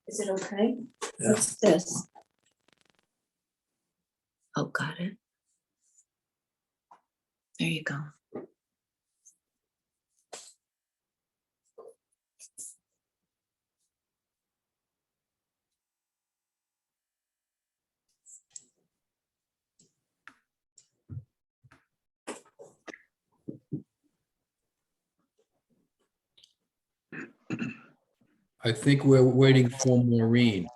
Is it okay? Yeah. What's this? Oh, got it. There you go. I think we're waiting for Maureen.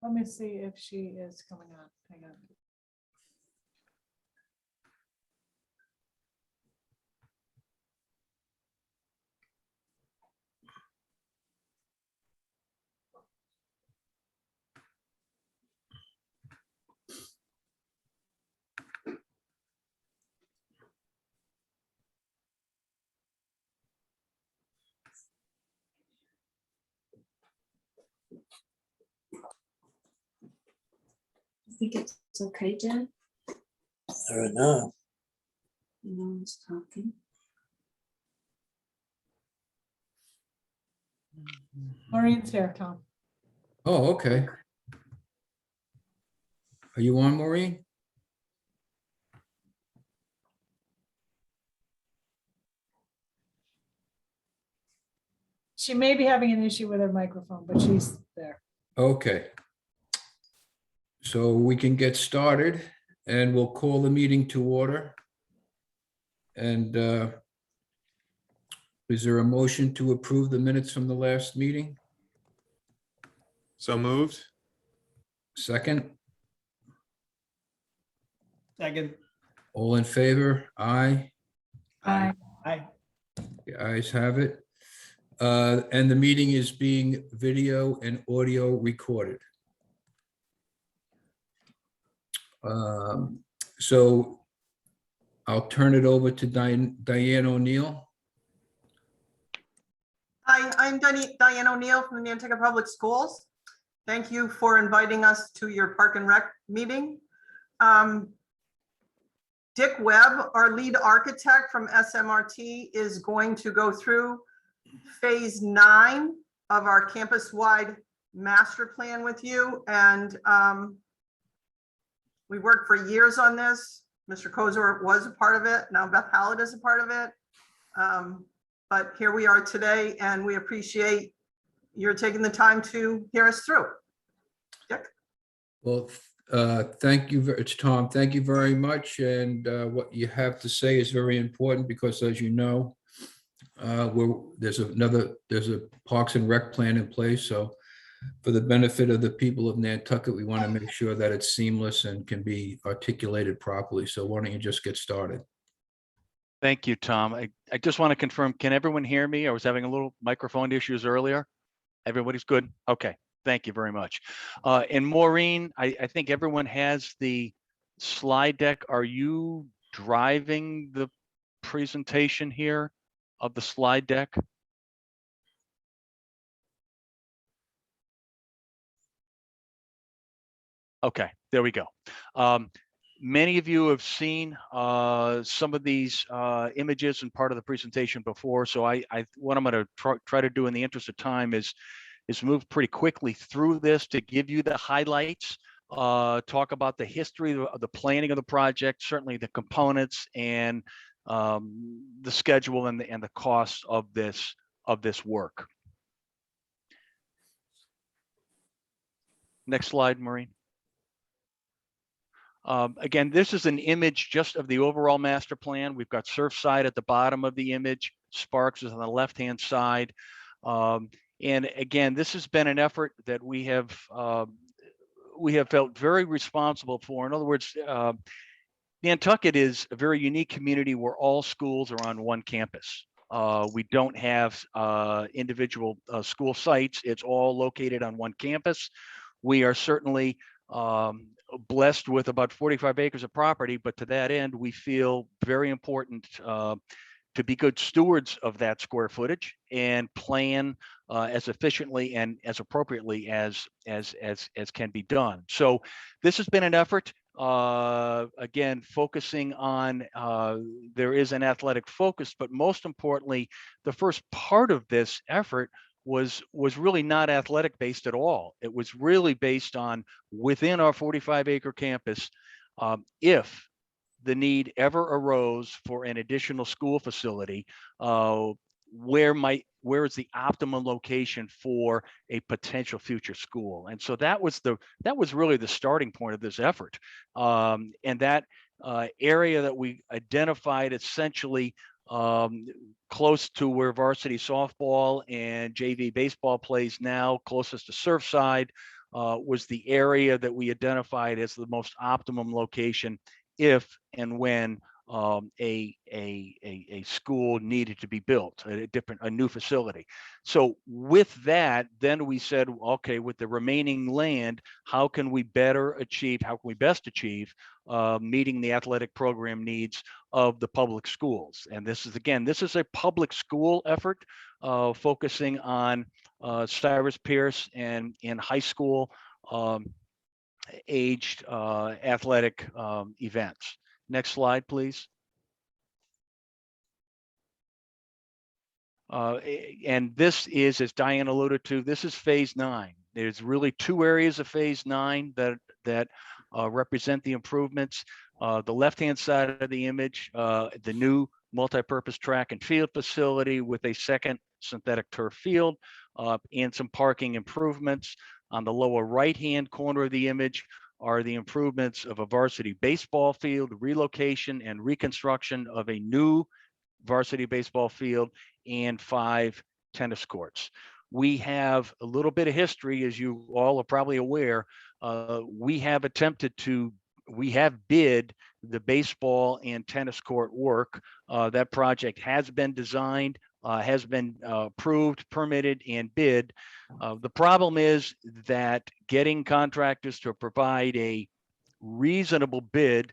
Let me see if she is coming on. Hang on. I think it's okay, Jen. I don't know. No one's talking. Maureen's here, Tom. Oh, okay. Are you on, Maureen? She may be having an issue with her microphone, but she's there. Okay. So we can get started and we'll call the meeting to order. And is there a motion to approve the minutes from the last meeting? So moved. Second, Second. all in favor? Aye. Aye. Aye. The ayes have it. And the meeting is being video and audio recorded. So I'll turn it over to Diane O'Neill. Hi, I'm Diane O'Neill from the Nantucket Public Schools. Thank you for inviting us to your Park and Rec meeting. Dick Webb, our lead architect from SMRT, is going to go through phase 9 of our campus-wide master plan with you. And we worked for years on this. Mr. Kozer was a part of it. Now Beth Hallett is a part of it. But here we are today, and we appreciate you're taking the time to hear us through. Dick? Well, thank you. It's Tom. Thank you very much. And what you have to say is very important because, as you know, there's a Parks and Rec plan in place. So for the benefit of the people of Nantucket, we want to make sure that it's seamless and can be articulated properly. So why don't you just get started? Thank you, Tom. I just want to confirm, can everyone hear me? I was having a little microphone issues earlier. Everybody's good? Okay, thank you very much. And Maureen, I think everyone has the slide deck. Are you driving the presentation here of the slide deck? Okay, there we go. Many of you have seen some of these images and part of the presentation before. So what I'm going to try to do in the interest of time is move pretty quickly through this to give you the highlights, talk about the history of the planning of the project, certainly the components and the schedule and the costs of this work. Next slide, Maureen. Again, this is an image just of the overall master plan. We've got Surfside at the bottom of the image. Sparks is on the left-hand side. And again, this has been an effort that we have felt very responsible for. In other words, Nantucket is a very unique community where all schools are on one campus. We don't have individual school sites. It's all located on one campus. We are certainly blessed with about 45 acres of property, but to that end, we feel very important to be good stewards of that square footage and plan as efficiently and as appropriately as can be done. So this has been an effort. again, focusing on, there is an athletic focus, but most importantly, the first part of this effort was really not athletic based at all. It was really based on within our 45-acre campus, if the need ever arose for an additional school facility, where is the optimum location for a potential future school? And so that was really the starting point of this effort. And that area that we identified essentially close to where varsity softball and JV baseball plays now, closest to Surfside, was the area that we identified as the most optimum location if and when a school needed to be built, a new facility. So with that, then we said, okay, with the remaining land, how can we best achieve meeting the athletic program needs of the public schools? And this is a public school effort focusing on Cyrus Pierce and in high school aged athletic events. Next slide, please. And this is, as Diane alluded to, this is phase 9. There's really 2 areas of phase 9 that represent the improvements. The left-hand side of the image, the new multi-purpose track and field facility with a second synthetic turf field and some parking improvements. On the lower right-hand corner of the image are the improvements of a varsity baseball field, relocation and reconstruction of a new varsity baseball field, and 5 tennis courts. We have a little bit of history, as you all are probably aware. We have bid the baseball and tennis court work. That project has been designed, has been approved, permitted, and bid. The problem is that getting contractors to provide a reasonable bid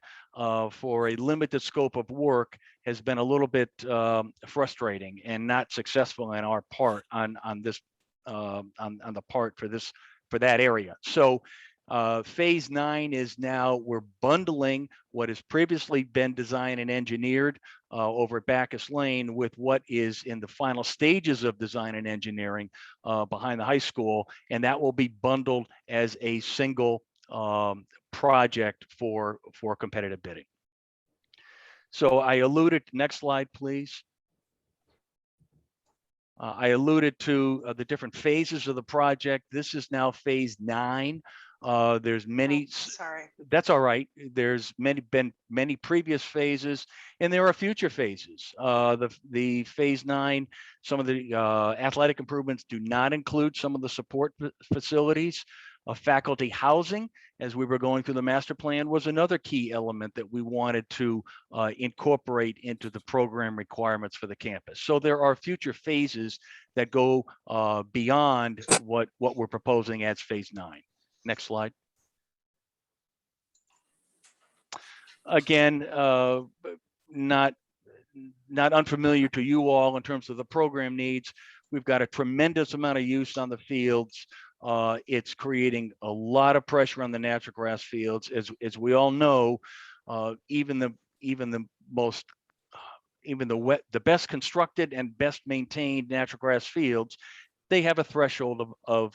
for a limited scope of work has been a little bit frustrating and not successful on our part on the part for that area. So phase 9 is now, we're bundling what has previously been designed and engineered over at Bacchus Lane with what is in the final stages of design and engineering behind the high school, and that will be bundled as a single project for competitive bidding. So I alluded, next slide, please. I alluded to the different phases of the project. This is now phase 9. There's many, Sorry. that's all right. There's been many previous phases, and there are future phases. The phase 9, some of the athletic improvements do not include some of the support facilities. Faculty housing, as we were going through the master plan, was another key element that we wanted to incorporate into the program requirements for the campus. So there are future phases that go beyond what we're proposing as phase 9. Next slide. Again, not unfamiliar to you all in terms of the program needs. We've got a tremendous amount of use on the fields. It's creating a lot of pressure on the natural grass fields. As we all know, even the best constructed and best maintained natural grass fields, they have a threshold of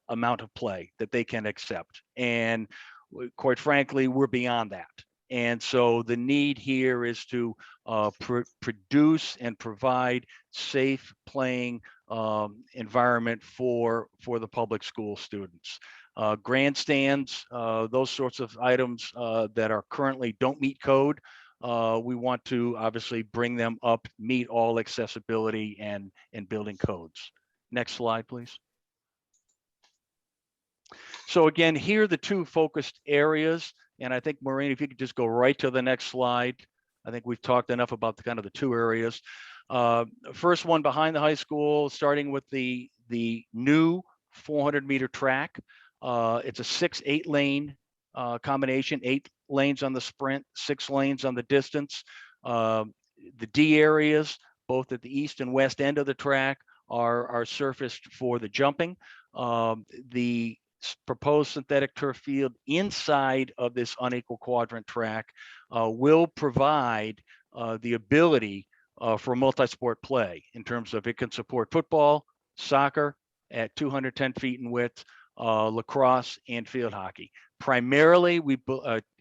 amount of play that they can accept. And quite frankly, we're beyond that. And so the need here is to produce and provide safe playing environment for the public school students. Grandstands, those sorts of items that are currently don't meet code, we want to obviously bring them up, meet all accessibility and building codes. Next slide, please. So again, here are the 2 focused areas. And I think, Maureen, if you could just go right to the next slide. I think we've talked enough about the the 2 areas. First one behind the high school, starting with the new 400-meter track. It's a 6-8 lane combination, 8 lanes on the sprint, 6 lanes on the distance. The D areas, both at the east and west end of the track, are surfaced for the jumping. The proposed synthetic turf field inside of this unequal quadrant track will provide the ability for multi-sport play in terms of it can support football, soccer at 210 feet in width, lacrosse, and field hockey. Primarily,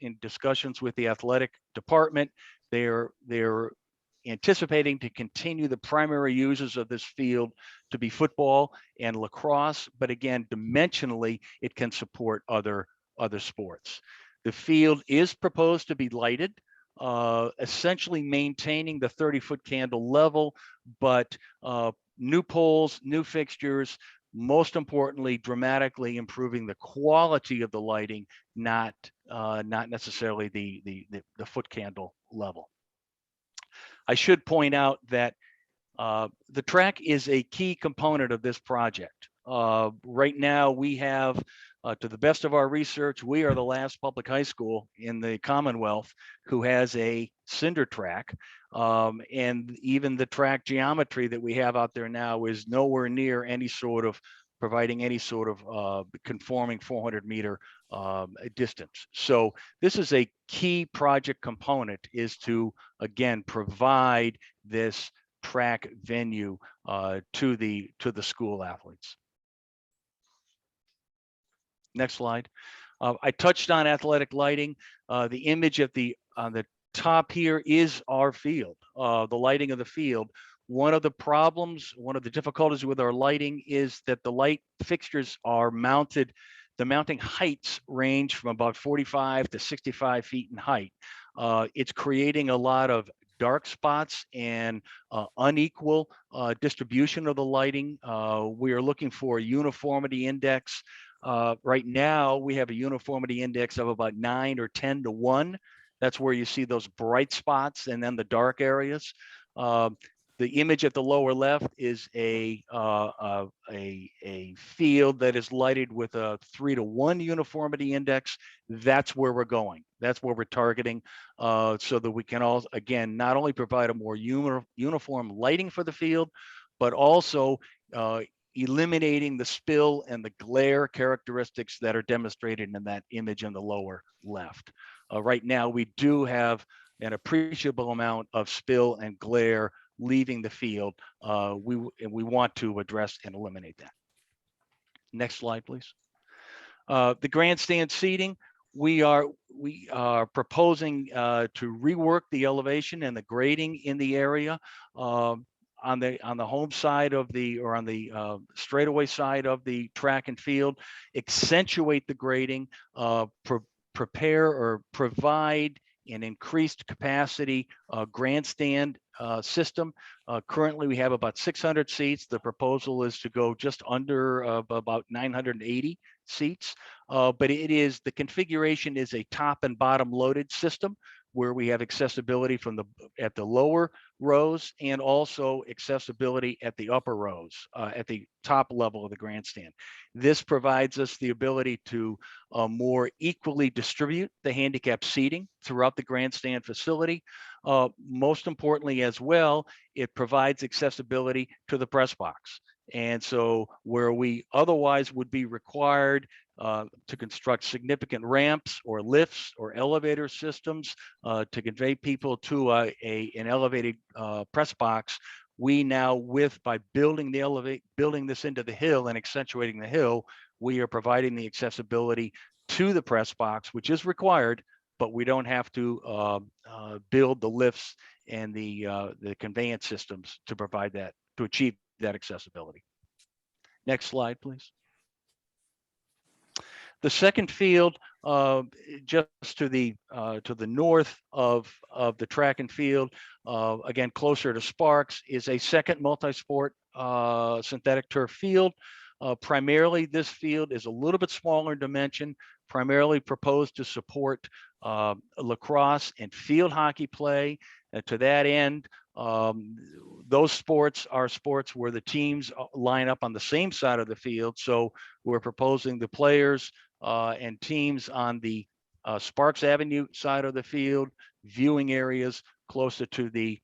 in discussions with the athletic department, they're anticipating to continue the primary uses of this field to be football and lacrosse, but again, dimensionally, it can support other sports. The field is proposed to be lighted, essentially maintaining the 30-foot candle level, but new poles, new fixtures, most importantly, dramatically improving the quality of the lighting, not necessarily the foot candle level. I should point out that the track is a key component of this project. Right now, we have, to the best of our research, we are the last public high school in the Commonwealth who has a cinder track. And even the track geometry that we have out there now is nowhere near any sort of providing any sort of conforming 400-meter distance. So this is a key project component, is to, again, provide this track venue to the school athletes. Next slide. I touched on athletic lighting. The image on the top here is our field, the lighting of the field. One of the problems, one of the difficulties with our lighting is that the light fixtures are mounted. The mounting heights range from about 45 to 65 feet in height. It's creating a lot of dark spots and unequal distribution of the lighting. We are looking for a uniformity index. Right now, we have a uniformity index of about 9 or 10 to 1. That's where you see those bright spots and then the dark areas. The image at the lower left is a field that is lighted with a 3 to 1 uniformity index. That's where we're going. That's where we're targeting, so that we can all, again, not only provide a more uniform lighting for the field, but also eliminating the spill and the glare characteristics that are demonstrated in that image in the lower left. Right now, we do have an appreciable amount of spill and glare leaving the field. We want to address and eliminate that. Next slide, please. The grandstand seating, we are proposing to rework the elevation and the grading in the area. On the home side of the, or on the straightaway side of the track and field, accentuate the grading, prepare or provide an increased capacity grandstand system. Currently, we have about 600 seats. The proposal is to go just under about 980 seats. But the configuration is a top and bottom loaded system, where we have accessibility at the lower rows and also accessibility at the upper rows, at the top level of the grandstand. This provides us the ability to more equally distribute the handicap seating throughout the grandstand facility. Most importantly as well, it provides accessibility to the press box. And so where we otherwise would be required to construct significant ramps or lifts or elevator systems to convey people to an elevated press box, we now, by building this into the hill and accentuating the hill, we are providing the accessibility to the press box, which is required, but we don't have to build the lifts and the conveyance systems to provide that, to achieve that accessibility. Next slide, please. The second field, just to the north of the track and field, again closer to Sparks, is a second multi-sport synthetic turf field. Primarily, this field is a little bit smaller in dimension, primarily proposed to support lacrosse and field hockey play. To that end, those sports are sports where the teams line up on the same side of the field. So we're proposing the players and teams on the Sparks Avenue side of the field, viewing areas closer to the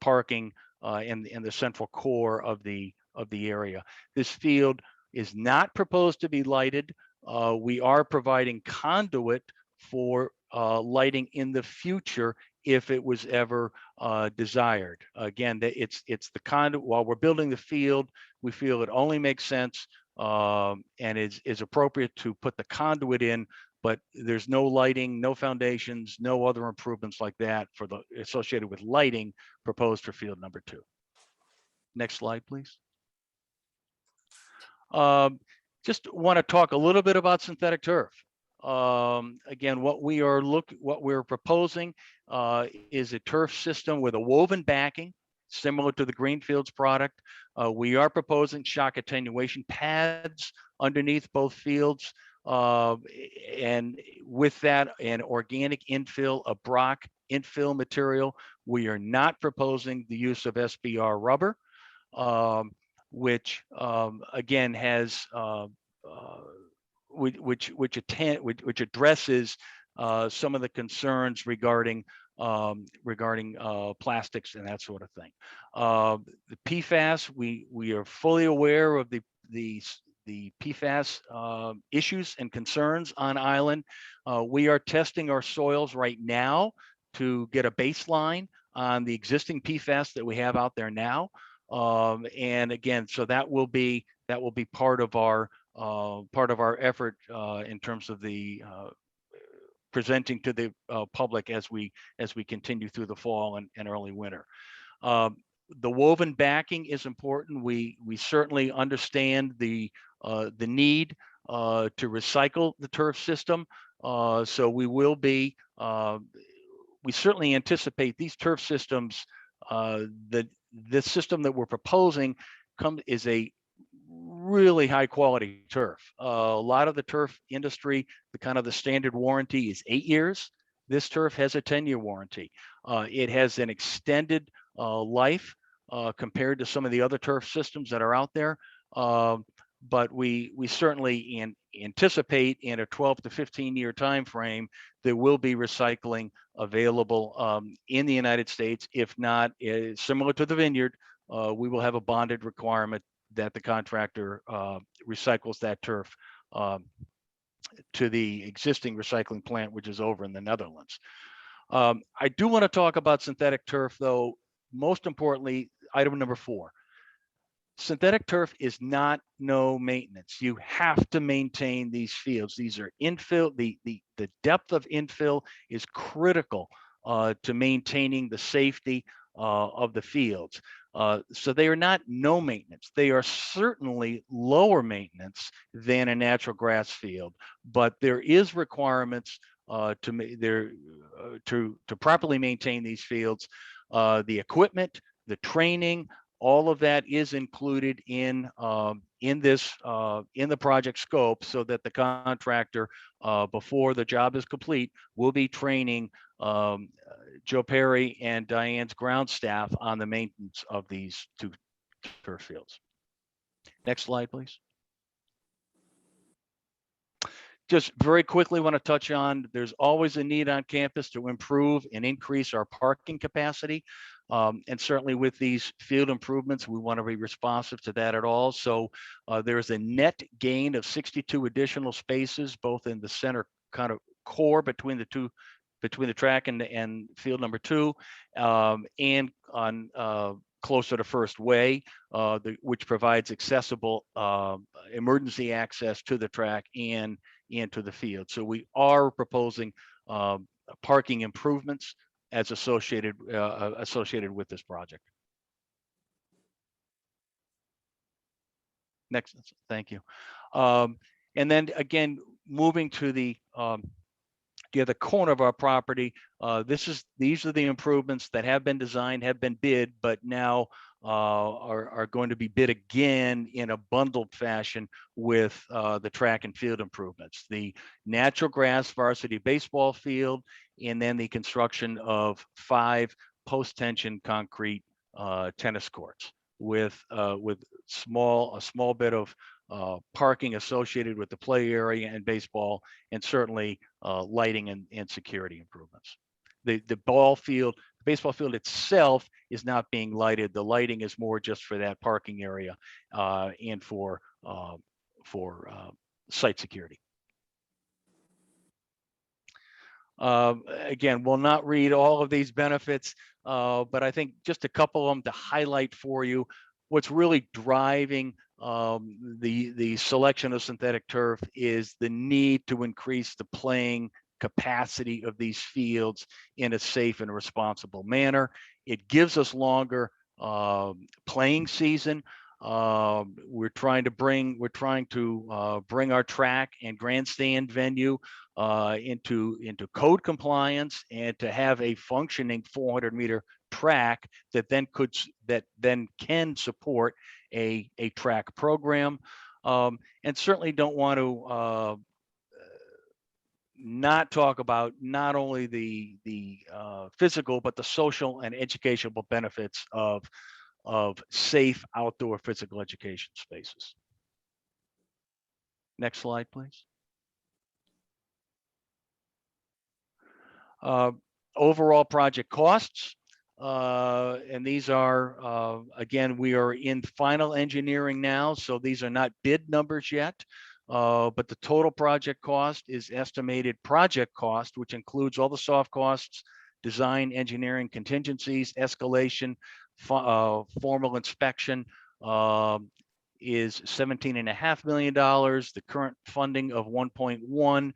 parking and the central core of the area. This field is not proposed to be lighted. We are providing conduit for lighting in the future if it was ever desired. Again, it's the conduit. While we're building the field, we feel it only makes sense and is appropriate to put the conduit in, but there's no lighting, no foundations, no other improvements like that for the associated with lighting proposed for field number 2. Next slide, please. Just want to talk a little bit about synthetic turf. Again, what we're proposing is a turf system with a woven backing, similar to the Greenfields product. We are proposing shock attenuation pads underneath both fields, and with that, an organic infill, a Brock infill material. We are not proposing the use of SBR rubber, which again has which addresses some of the concerns regarding plastics and that sort of thing. The PFAS, we are fully aware of the PFAS issues and concerns on island. We are testing our soils right now to get a baseline on the existing PFAS that we have out there now. And again, so that will be part of our effort in terms of the presenting to the public as we continue through the fall and early winter. The woven backing is important. We certainly understand the need to recycle the turf system. So we will be. We certainly anticipate these turf systems. That this system that we're proposing is a really high quality turf. A lot of the turf industry, the standard warranty is 8 years. This turf has a 10-year warranty. It has an extended life compared to some of the other turf systems that are out there. But we certainly anticipate in a 12 to 15 year time frame there will be recycling available in the United States. If not, similar to the vineyard, we will have a bonded requirement that the contractor recycles that turf to the existing recycling plant, which is over in the Netherlands. I do want to talk about synthetic turf, though. Most importantly, item number 4. Synthetic turf is not no maintenance. You have to maintain these fields. These are infill. The depth of infill is critical to maintaining the safety of the fields. So they are not no maintenance. They are certainly lower maintenance than a natural grass field, but there is requirements to properly maintain these fields. The equipment, the training, all of that is included in the project scope, so that the contractor, before the job is complete, will be training Joe Perry and Diane's ground staff on the maintenance of these 2 turf fields. Next slide, please. Just very quickly want to touch on, there's always a need on campus to improve and increase our parking capacity. And certainly with these field improvements, we want to be responsive to that at all. So there's a net gain of 62 additional spaces, both in the center core between the track and field number 2, and on closer to First Way, which provides accessible emergency access to the track and to the field. So we are proposing parking improvements as associated with this project. Next, thank you. And then again, moving to the other corner of our property, these are the improvements that have been designed, have been bid, but now are going to be bid again in a bundled fashion with the track and field improvements. The natural grass varsity baseball field, and then the construction of 5 post-tension concrete tennis courts with a small bit of parking associated with the play area and baseball, and certainly lighting and security improvements. The baseball field itself is not being lighted. The lighting is more just for that parking area and for site security. Again, we'll not read all of these benefits, but I think just a couple of them to highlight for you. What's really driving the selection of synthetic turf is the need to increase the playing capacity of these fields in a safe and responsible manner. It gives us longer playing season. We're trying to bring our track and grandstand venue into code compliance, and to have a functioning 400-meter track that then can support a track program, and certainly don't want to not talk about not only the physical but the social and educational benefits of safe outdoor physical education spaces. Next slide, please. Overall project costs, and these are, again, we are in final engineering now, so these are not bid numbers yet, but the total project cost is estimated project cost, which includes all the soft costs, design, engineering, contingencies, escalation, formal inspection, is $17.5 million. The current funding of 1.1,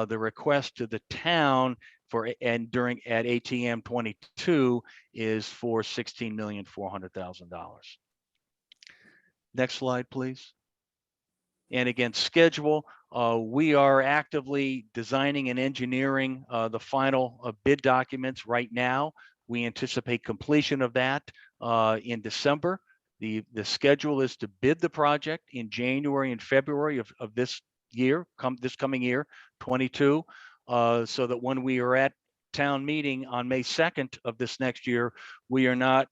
the request to the town at ATM 22 is for $16,400,000. Next slide, please. And again, schedule. We are actively designing and engineering the final bid documents right now. We anticipate completion of that in December. The schedule is to bid the project in January and February of this year, this coming year, 22, so that when we are at town meeting on May 2nd of this next year, we are not,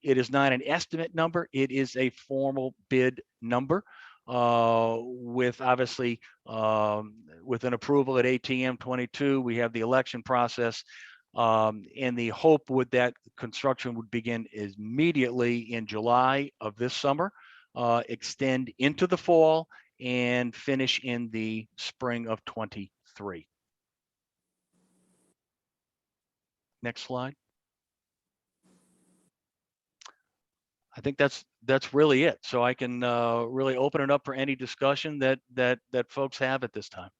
it is not an estimate number, it is a formal bid number, with obviously, with an approval at ATM 22, we have the election process. And the hope would that construction would begin immediately in July of this summer, extend into the fall, and finish in the spring of 23. Next slide. I think that's really it. So I can really open it up for any discussion that folks have at this time.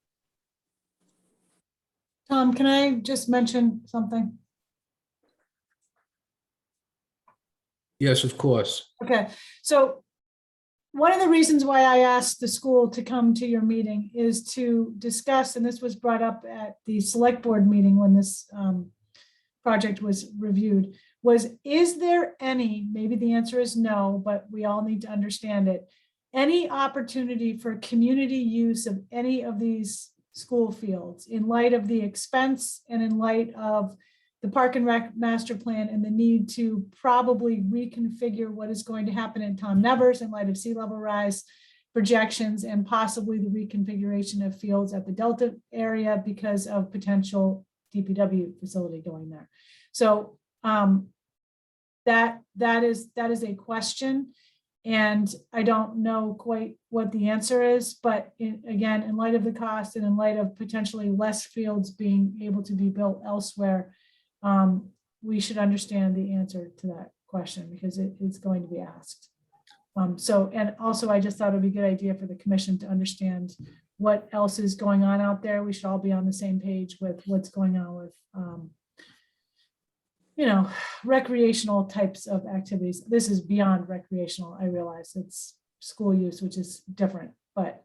Tom, can I just mention something? Yes, of course. Okay, so one of the reasons why I asked the school to come to your meeting is to discuss, and this was brought up at the select board meeting when this project was reviewed, is there any, maybe the answer is no, but we all need to understand it, any opportunity for community use of any of these school fields in light of the expense and in light of the Park and Rec master plan and the need to probably reconfigure what is going to happen in Tom Nevers in light of sea level rise projections and possibly the reconfiguration of fields at the Delta area because of potential DPW facility going there. So that is a question, and I don't know quite what the answer is, but again, in light of the cost and in light of potentially less fields being able to be built elsewhere, we should understand the answer to that question because it's going to be asked. And also I just thought it'd be a good idea for the commission to understand what else is going on out there. We should all be on the same page with what's going on with, recreational types of activities. This is beyond recreational. I realize it's school use, which is different, but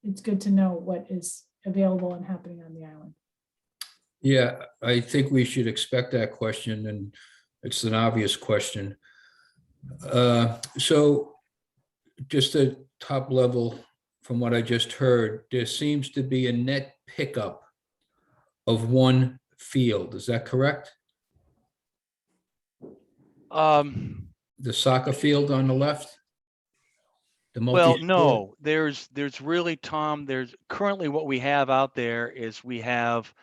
it's good to know what is available and happening on the island. Yeah, I think we should expect that question, and it's an obvious question. So just at top level, from what I just heard, there seems to be a net pickup of one field. Is that correct? The soccer field on the left? Well, no, there's really, Tom, there's currently what we have out there is we have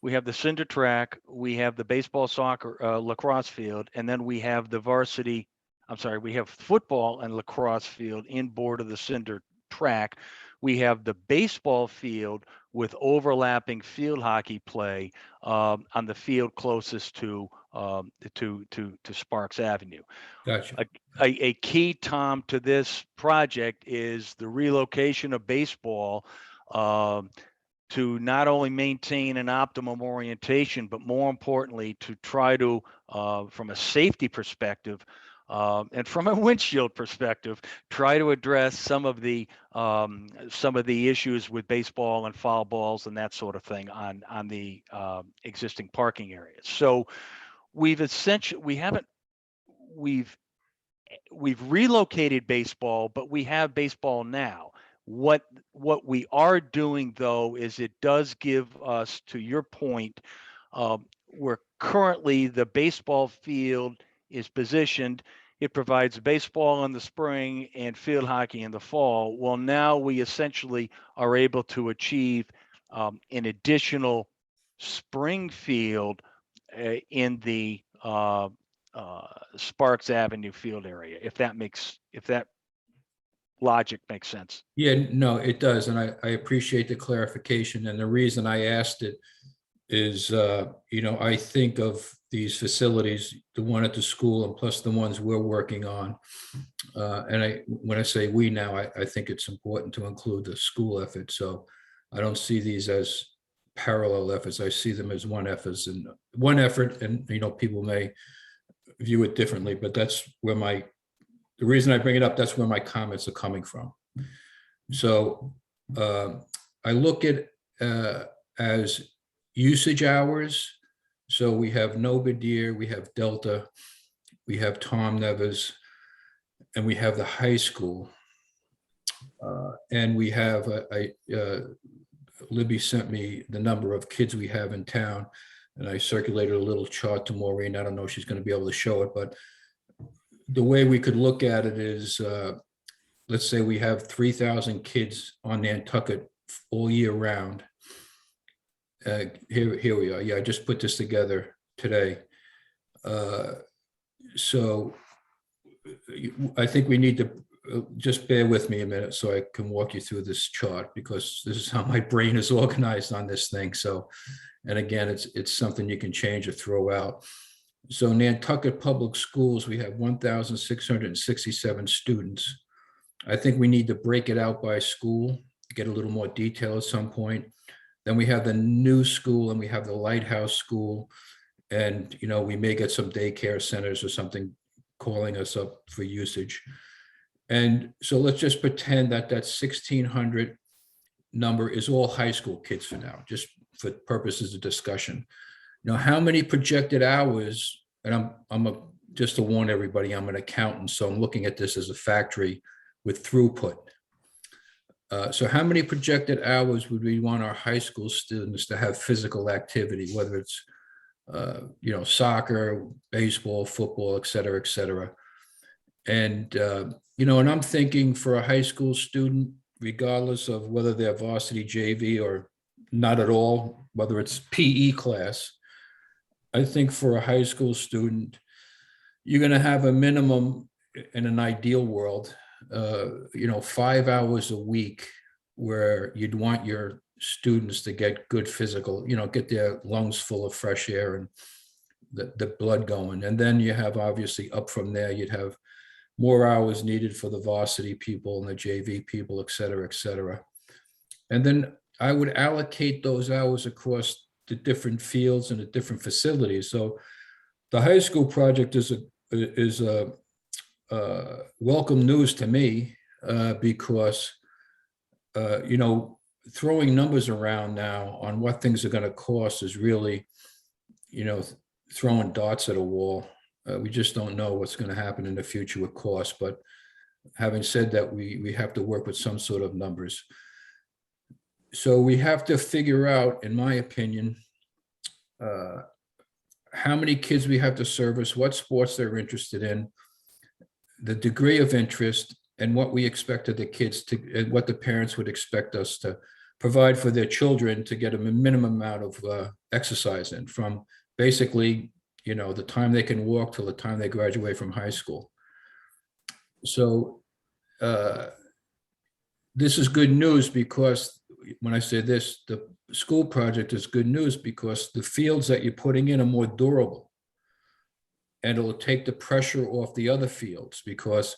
the cinder track, we have the baseball, soccer, lacrosse field, and then we have the varsity, we have football and lacrosse field in board of the cinder track, we have the baseball field with overlapping field hockey play on the field closest to Sparks Avenue. Gotcha. A key, Tom, to this project is the relocation of baseball to not only maintain an optimum orientation, but more importantly, to try to, from a safety perspective and from a windshield perspective, try to address some of the issues with baseball and foul balls and that sort of thing on the existing parking areas. So we've relocated baseball, but we have baseball now. What we are doing, though, is it does give us, to your point, where currently the baseball field is positioned, it provides baseball in the spring and field hockey in the fall. Well, now we essentially are able to achieve an additional spring field in the Sparks Avenue field area, if that logic makes sense. Yeah, no, it does. And I appreciate the clarification. And the reason I asked it is, I think of these facilities, the one at the school and plus the ones we're working on. And when I say we now, I think it's important to include the school effort. So I don't see these as parallel efforts. I see them as one effort, and people may view it differently, but that's where the reason I bring it up, that's where my comments are coming from. So I look at as usage hours. So we have Nobadir, we have Delta, we have Tom Nevis, and we have the high school. And we have Libby sent me the number of kids we have in town, and I circulated a little chart to Maureen. I don't know if she's going to be able to show it, but the way we could look at it is, let's say we have 3,000 kids on Nantucket all year round. Here we are. Yeah, I just put this together today. So I think we need to just bear with me a minute so I can walk you through this chart, because this is how my brain is organized on this thing. So, and again, it's something you can change or throw out. So Nantucket Public Schools, we have 1,667 students. I think we need to break it out by school, get a little more detail at some point. Then we have the new school and we have the Lighthouse School. And, we may get some daycare centers or something calling us up for usage. And so let's just pretend that 1,600 number is all high school kids for now, just for purposes of discussion. How many projected hours, and just to warn everybody, I'm an accountant, so I'm looking at this as a factory with throughput. So how many projected hours would we want our high school students to have physical activity, whether it's, soccer, baseball, football, et cetera, And, and I'm thinking for a high school student, regardless of whether they're varsity JV or not at all, whether it's PE class, I think for a high school student, you're going to have a minimum, in an ideal world, 5 hours a week where you'd want your students to get good physical, get their lungs full of fresh air and the blood going. And then you have, obviously, up from there, you'd have more hours needed for the varsity people and the JV people, et cetera. And then I would allocate those hours across the different fields and the different facilities. So the high school project is welcome news to me, because, throwing numbers around now on what things are going to cost is really, throwing darts at a wall. We just don't know what's going to happen in the future with costs. But having said that, we have to work with some sort of numbers. So we have to figure out, in my opinion, how many kids we have to service, what sports they're interested in, the degree of interest, and what we expected the kids to, and what the parents would expect us to provide for their children to get a minimum amount of exercise in, from basically, the time they can walk till the time they graduate from high school. So this is good news because when I say this, the school project is good news because the fields that you're putting in are more durable. And it'll take the pressure off the other fields because,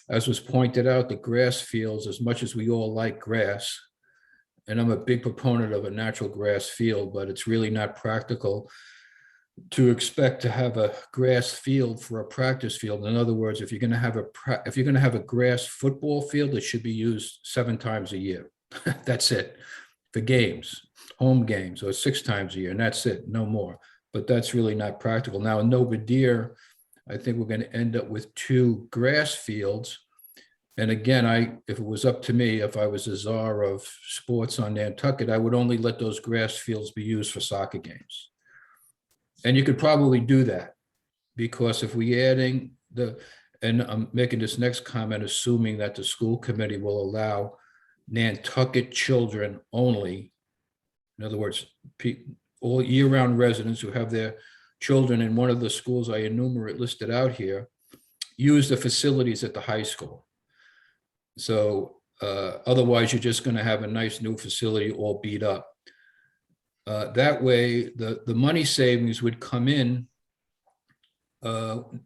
as was pointed out, the grass fields, as much as we all like grass, and I'm a big proponent of a natural grass field, but it's really not practical to expect to have a grass field for a practice field. In other words, if you're going to have a grass football field, it should be used 7 times a year. That's it for games, home games, or 6 times a year, and that's it, no more. But that's really not practical. Now in Novadear, I think we're going to end up with 2 grass fields. And again, if it was up to me, if I was a czar of sports on Nantucket, I would only let those grass fields be used for soccer games. And you could probably do that because if we adding and I'm making this next comment, assuming that the school committee will allow Nantucket children only, in other words, all year-round residents who have their children in one of the schools I enumerate listed out here, use the facilities at the high school. So otherwise, you're just going to have a nice new facility all beat up. That way, the money savings would come in. And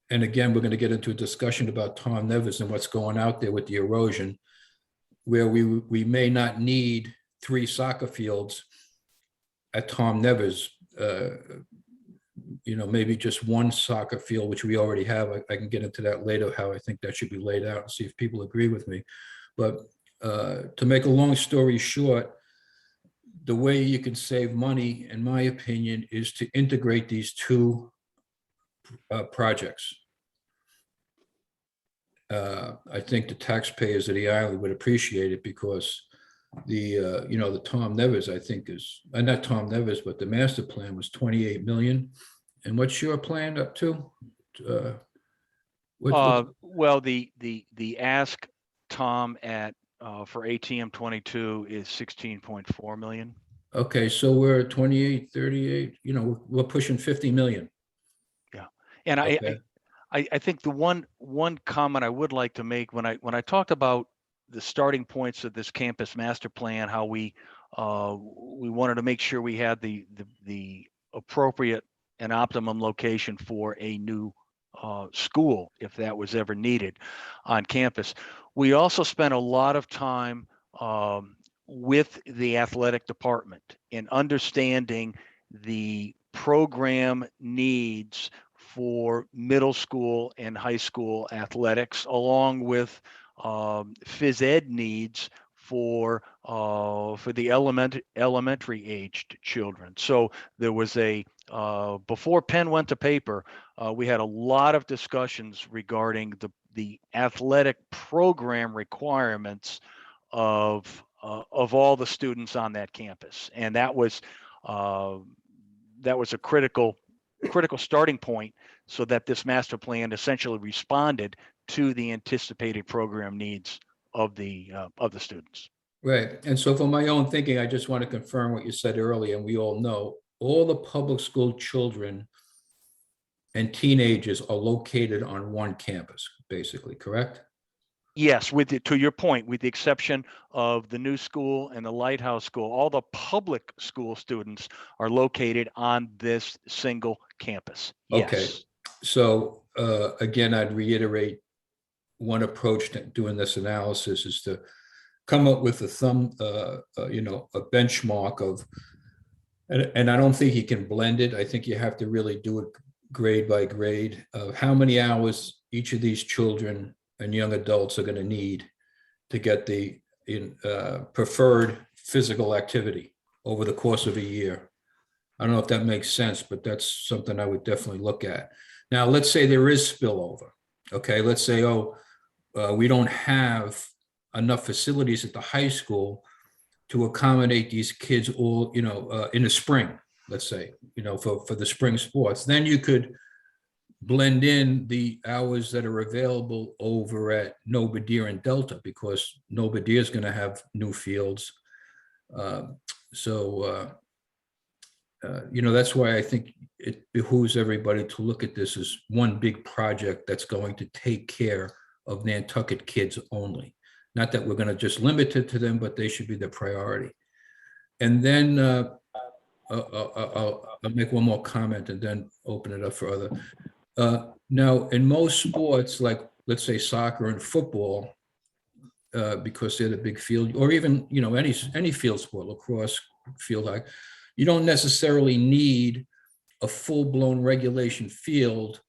again, we're going to get into a discussion about Tom Nevis and what's going out there with the erosion, where we may not need 3 soccer fields at Tom Nevis. Maybe just 1 soccer field, which we already have. I can get into that later, how I think that should be laid out and see if people agree with me. But to make a long story short, the way you can save money, in my opinion, is to integrate these 2 projects. I think the taxpayers of the island would appreciate it because the Tom Nevis, I think is, not Tom Nevis, but the master plan was 28 million. And what's your plan up to? Well, the ask, Tom, at for ATM 22 is 16.4 million. Okay, so we're at 28, 38, we're pushing 50 million. Yeah. And Okay. I think the one comment I would like to make when I talked about the starting points of this campus master plan, how we wanted to make sure we had the appropriate and optimum location for a new school, if that was ever needed on campus. We also spent a lot of time with the athletic department in understanding the program needs for middle school and high school athletics, along with phys ed needs for the elementary aged children. So there was before pen went to paper, we had a lot of discussions regarding the athletic program requirements of all the students on that campus, and that was a critical starting point, so that this master plan essentially responded to the anticipated program needs of the students. Right. And so for my own thinking, I just want to confirm what you said earlier, and we all know all the public school children and teenagers are located on one campus, basically, correct? Yes, to your point, with the exception of the new school and the Lighthouse School, all the public school students are located on this single campus. Okay. Yes. So again, I'd reiterate one approach to doing this analysis is to come up with a benchmark of, and I don't think you can blend it. I think you have to really do it grade by grade of how many hours each of these children and young adults are going to need to get the preferred physical activity over the course of a year. I don't know if that makes sense, but that's something I would definitely look at. Now, let's say there is spillover. Okay, let's say, we don't have enough facilities at the high school to accommodate these kids all, in the spring, let's say, for the spring sports. Then you could blend in the hours that are available over at Novadear and Delta, because Novadear is going to have new fields. That's why I think it behooves everybody to look at this as one big project that's going to take care of Nantucket kids only. Not that we're going to just limit it to them, but they should be the priority. And then I'll make one more comment and then open it up for other. Now, in most sports, like let's say soccer and football, because they're the big field, or even any field sport, lacrosse, field hockey, you don't necessarily need a full-blown regulation field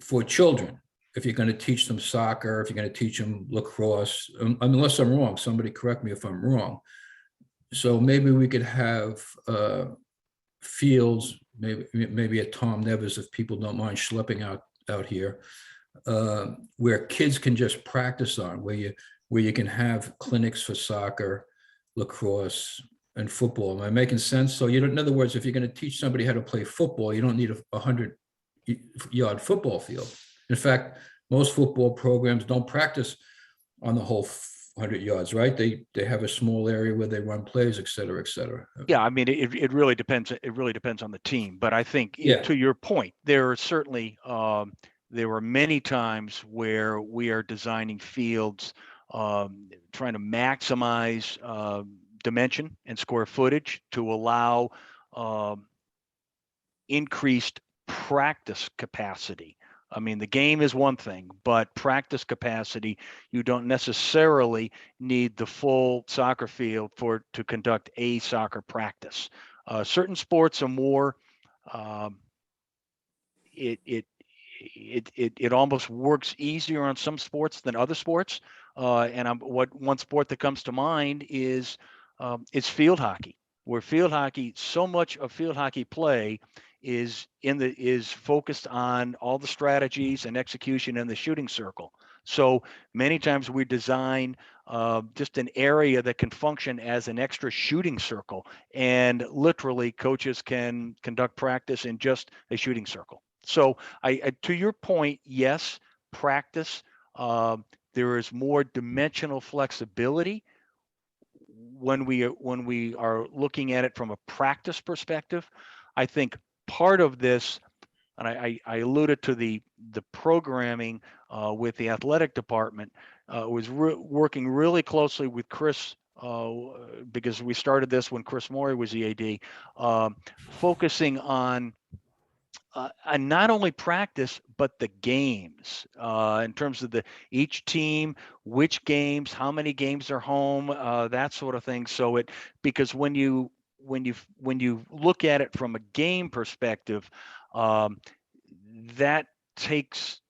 for children. If you're going to teach them soccer, if you're going to teach them lacrosse, unless I'm wrong, somebody correct me if I'm wrong. So maybe we could have fields, maybe at Tom Nevis, if people don't mind schlepping out here, where kids can just practice on, where you can have clinics for soccer, lacrosse, and football. Am I making sense? So in other words, if you're going to teach somebody how to play football, you don't need a 100-yard football field. In fact, most football programs don't practice on the whole 100 yards, right? They have a small area where they run plays, et cetera, et cetera. Yeah, I mean, it really depends. It really depends on the team. But I think Yeah. to your point, there are certainly there were many times where we are designing fields, trying to maximize dimension and square footage to allow increased practice capacity. I mean, the game is one thing, but practice capacity, you don't necessarily need the full soccer field to conduct a soccer practice. Certain sports are more, it almost works easier on some sports than other sports. One sport that comes to mind is field hockey, where so much of field hockey play is focused on all the strategies and execution in the shooting circle. So many times we design just an area that can function as an extra shooting circle, and literally coaches can conduct practice in just a shooting circle. So I to your point, yes, practice, there is more dimensional flexibility when we are looking at it from a practice perspective. I think part of this, and I alluded to the programming with the athletic department, was working really closely with Chris, because we started this when Chris Morey was EAD, focusing on not only practice, but the games, in terms of each team, which games, how many games are home, that sort of thing. So because when you look at it from a game perspective, that takes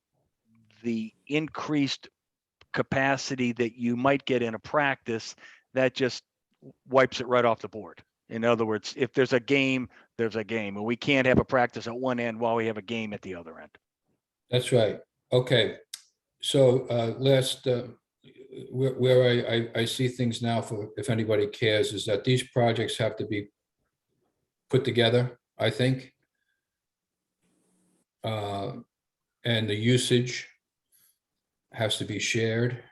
the increased capacity that you might get in a practice, that just wipes it right off the board. In other words, if there's a game, there's a game, and we can't have a practice at one end while we have a game at the other end. That's right. Okay. So last, where I see things now, for if anybody cares, is that these projects have to be put together, I think. And the usage has to be shared.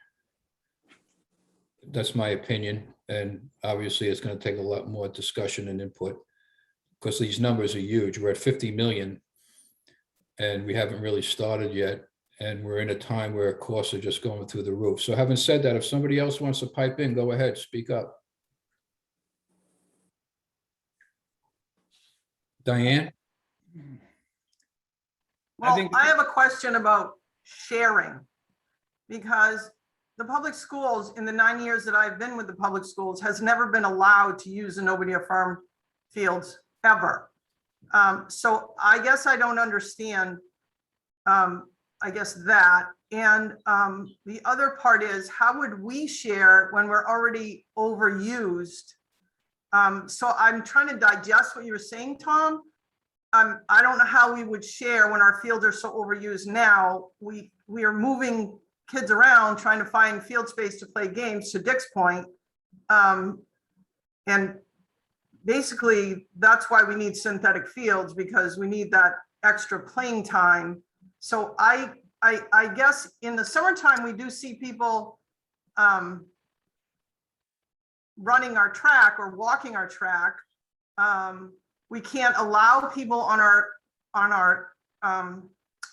That's my opinion. And obviously it's going to take a lot more discussion and input, because these numbers are huge. We're at 50 million and we haven't really started yet. And we're in a time where costs are just going through the roof. So having said that, if somebody else wants to pipe in, go ahead, speak up. Diane? Well, I have a question about sharing, because the public schools, in the 9 years that I've been with the public schools, has never been allowed to use the nobody farm fields ever. So I guess I don't understand, I guess that. And the other part is, how would we share when we're already overused? So I'm trying to digest what you were saying, Tom. I don't know how we would share when our fields are so overused now. We are moving kids around trying to find field space to play games, to Dick's point. And basically that's why we need synthetic fields, because we need that extra playing time. So I guess in the summertime, we do see people running our track or walking our track. We can't allow people on our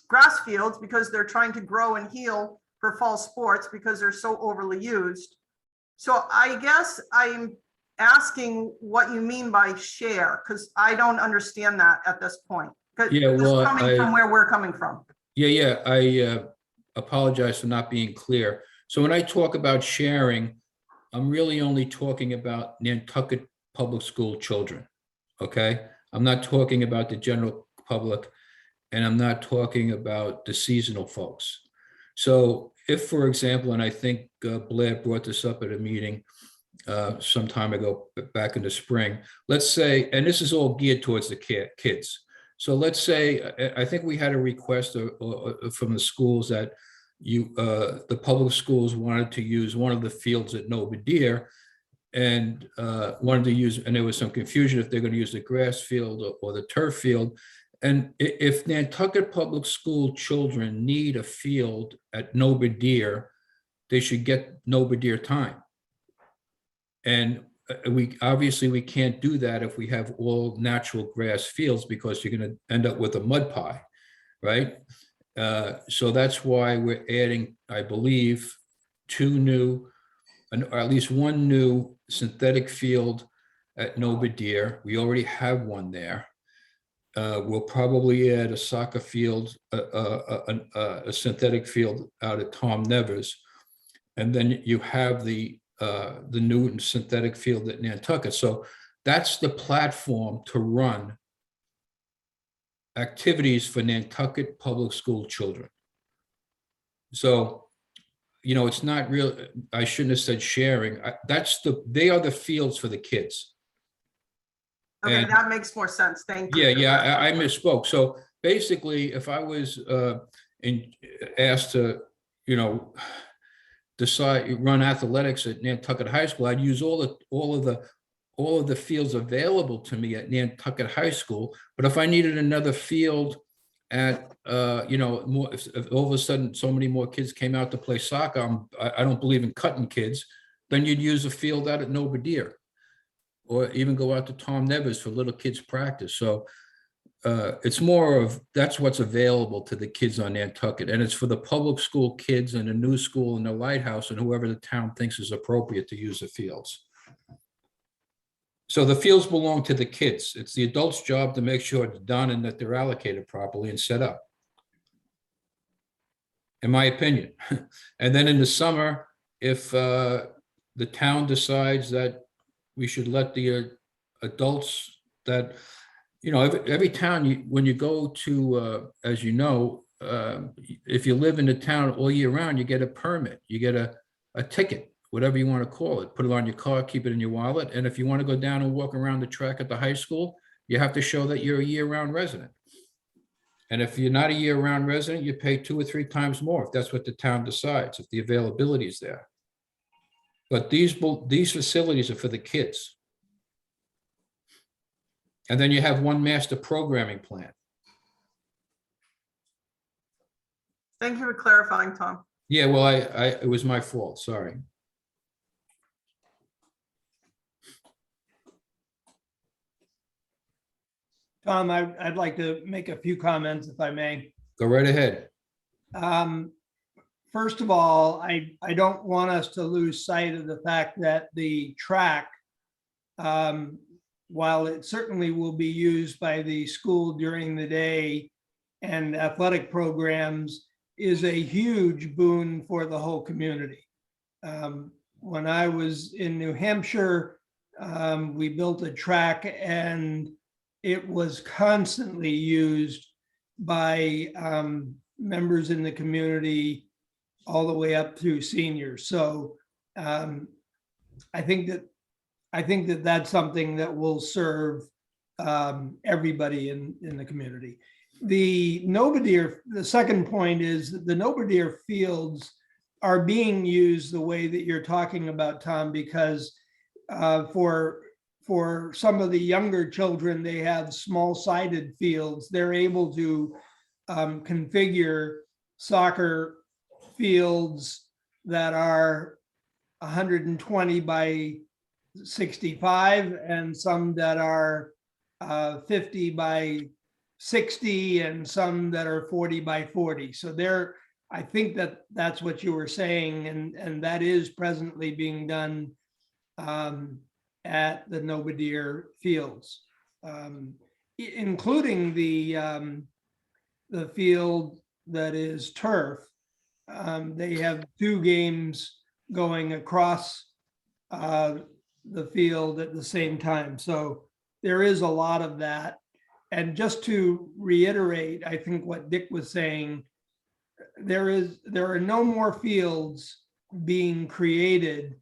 grass fields because they're trying to grow and heal for fall sports because they're so overly used. So I guess I'm asking what you mean by share, because I don't understand that at this point. 'Cause Yeah, it's well, coming from where we're coming from. Yeah, I apologize for not being clear. So when I talk about sharing, I'm really only talking about Nantucket public school children, okay? I'm not talking about the general public, and I'm not talking about the seasonal folks. So if, for example, and I think Blair brought this up at a meeting some time ago, back in the spring, let's say, and this is all geared towards the kids. So let's say, I think we had a request from the schools that the public schools wanted to use one of the fields at Nobadir and wanted to use, and there was some confusion if they're going to use the grass field or the turf field. And if Nantucket public school children need a field at Nobadir, they should get Nobadir time. And we can't do that if we have all natural grass fields, because you're going to end up with a mud pie, right? So that's why we're adding, I believe, 2 new, or at least 1 new synthetic field at Nobadir. We already have one there. We'll probably add a soccer field, a synthetic field out at Tom Nevis, and then you have the new synthetic field at Nantucket. So that's the platform to run activities for Nantucket public school children. So, you know, it's not real, I shouldn't have said sharing. They are the fields for the kids. Okay, And- that makes more sense. Thank you. Yeah, I misspoke. So basically, if I was asked to, you know, run athletics at Nantucket High School, I'd use all of the fields available to me at Nantucket High School. But if I needed another field at, you know, more, if all of a sudden so many more kids came out to play soccer, I don't believe in cutting kids, then you'd use a field out at Nobadir, or even go out to Tom Nevis for little kids practice. So it's more of, that's what's available to the kids on Nantucket. And it's for the public school kids and the new school and the lighthouse and whoever the town thinks is appropriate to use the fields. So the fields belong to the kids. It's the adults' job to make sure it's done and that they're allocated properly and set up, in my opinion. And then in the summer, if the town decides that we should let the adults that, you know, every town, when you go to, as you know, if you live in the town all year round, you get a permit, you get a ticket, whatever you want to call it, put it on your car, keep it in your wallet. And if you want to go down and walk around the track at the high school, you have to show that you're a year-round resident. And if you're not a year-round resident, you pay 2 or 3 times more if that's what the town decides, if the availability is there. But these facilities are for the kids. And then you have one master programming plan. Thank you for clarifying, Tom. Yeah, well, it was my fault, sorry. Tom, I'd like to make a few comments if I may. Go right ahead. First of all, I don't want us to lose sight of the fact that the track, while it certainly will be used by the school during the day and athletic programs, is a huge boon for the whole community. When I was in New Hampshire, we built a track and it was constantly used by members in the community all the way up through seniors. So I think that that's something that will serve everybody in the community. The Nobadir, the second point is that the Nobadir fields are being used the way that you're talking about, Tom, because for some of the younger children, they have small-sided fields. They're able to configure soccer fields that are 120 by 65 and some that are 50 by 60 and some that are 40 by 40. So they're I think that that's what you were saying, and that is presently being done at the Nobodere Fields, including the field that is turf. They have 2 games going across the field at the same time. So there is a lot of that. And just to reiterate, I think what Dick was saying, there are no more fields being created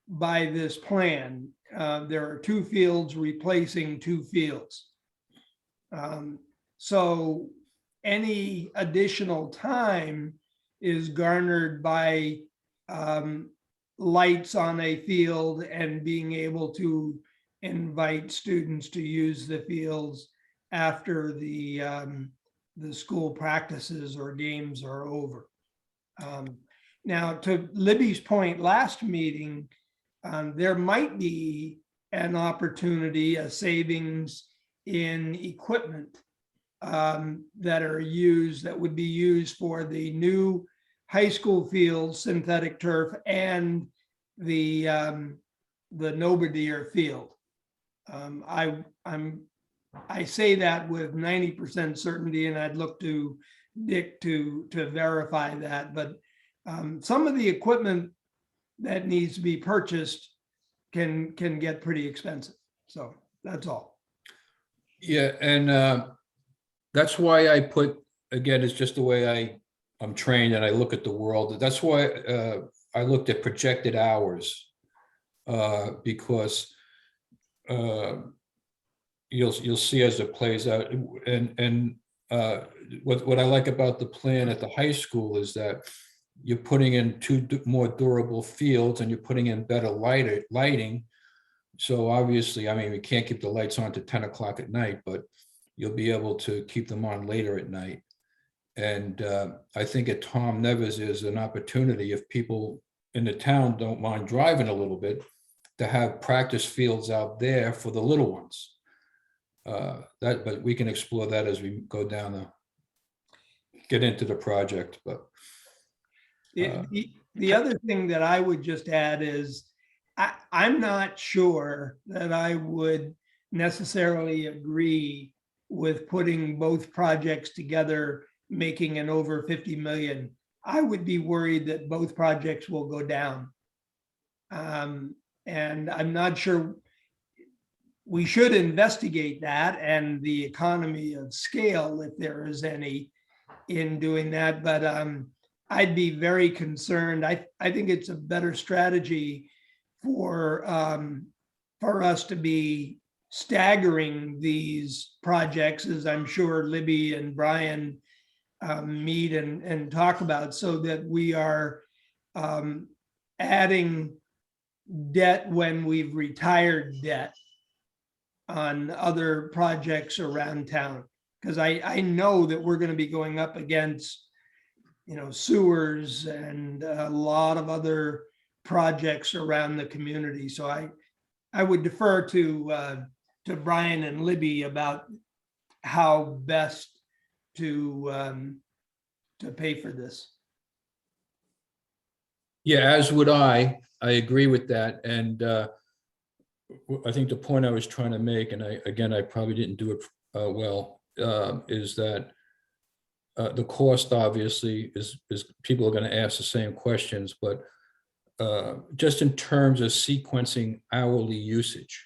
by this plan. There are 2 fields replacing 2 fields. So any additional time is garnered by lights on a field and being able to invite students to use the fields after the school practices or games are over. Now, to Libby's point last meeting, there might be an opportunity, a savings in equipment that would be used for the new high school field, synthetic turf, and the Nobodere field. I say that with 90% certainty, and I'd look to Dick to verify that. But some of the equipment that needs to be purchased can get pretty expensive. So that's all. Yeah, and that's why I put, again, it's just the way I'm trained and I look at the world. That's why I looked at projected hours, because you'll see as it plays out. And what I like about the plan at the high school is that you're putting in 2 more durable fields and you're putting in better lighting. So obviously, I mean, we can't keep the lights on to 10 o'clock at night, but you'll be able to keep them on later at night. And I think at Tom Nevis is an opportunity, if people in the town don't mind driving a little bit, to have practice fields out there for the little ones. But we can explore that as we go down get into the project. But the other thing that I would just add is I'm not sure that I would necessarily agree with putting both projects together, making an over 50 million. I would be worried that both projects will go down. And I'm not sure. We should investigate that and the economy of scale, if there is any, in doing that. But I'd be very concerned. I think it's a better strategy for us to be staggering these projects, as I'm sure Libby and Brian meet and talk about, so that we are adding debt when we've retired debt on other projects around town. Because I know that we're going to be going up against, sewers and a lot of other projects around the community. So I would defer to Brian and Libby about how best to pay for this. yeah, as would I agree with that. And I think the point I was trying to make, and I probably didn't do it well, is that the cost obviously is people are going to ask the same questions, but just in terms of sequencing hourly usage.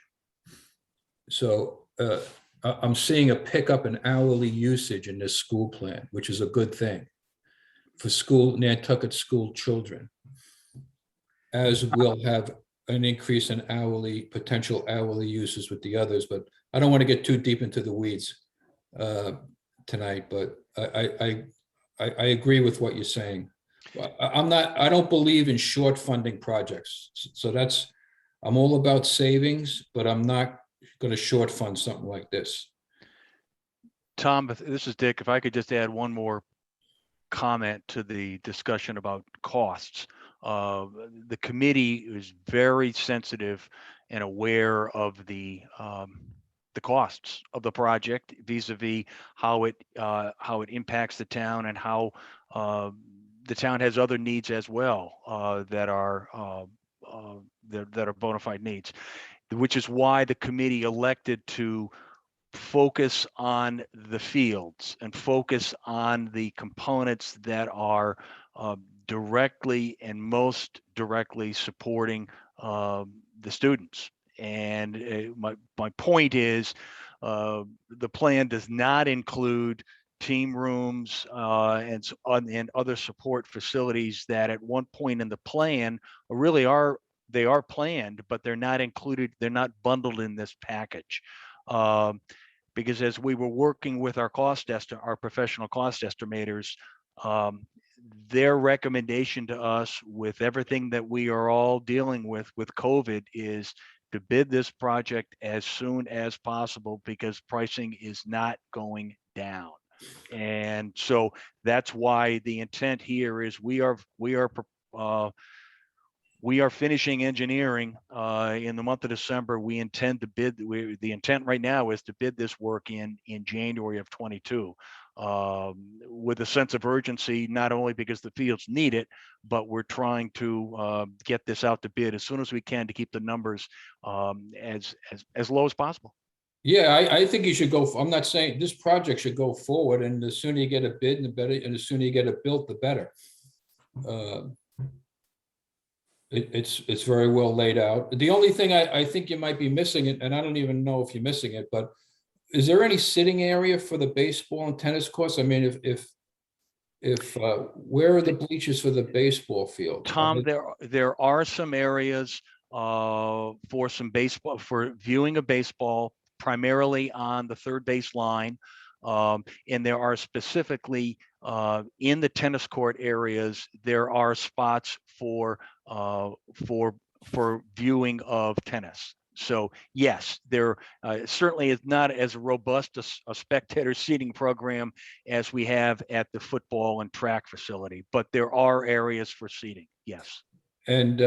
So I'm seeing a pickup in hourly usage in this school plan, which is a good thing for Nantucket school children, as we'll have an increase in potential hourly uses with the others. But I don't want to get too deep into the weeds tonight, but I agree with what you're saying. I don't believe in short funding projects. So I'm all about savings, but I'm not going to short fund something like this. Tom, this is Dick. If I could just add one more comment to the discussion about costs. The committee is very sensitive and aware of the costs of the project vis-a-vis how it impacts the town and how the town has other needs as well that are bona fide needs, which is why the committee elected to focus on the fields and focus on the components that are directly and most directly supporting the students. And my point is, the plan does not include team rooms and other support facilities that at one point in the plan really are planned, but they're not included. They're not bundled in this package. Because as we were working with our professional cost estimators, their recommendation to us with everything that we are all dealing with COVID is to bid this project as soon as possible because pricing is not going down. And so that's why the intent here is we are finishing engineering in the month of December. We intend to bid. The intent right now is to bid this work in January of 22, with a sense of urgency, not only because the fields need it, but we're trying to get this out to bid as soon as we can to keep the numbers as low as possible. Yeah, I think you should go. I'm not saying this project should go forward, and the sooner you get a bid, the better, and the sooner you get it built, the better. It's very well laid out. The only thing I think you might be missing it, and I don't even know if you're missing it, but is there any sitting area for the baseball and tennis courts? I mean, if where are the bleachers for the baseball field? Tom, there are some areas for some baseball, for viewing of baseball, primarily on the third base line. And there are specifically in the tennis court areas, there are spots for viewing of tennis. So yes, there certainly is not as robust a spectator seating program as we have at the football and track facility, but there are areas for seating. Yes. And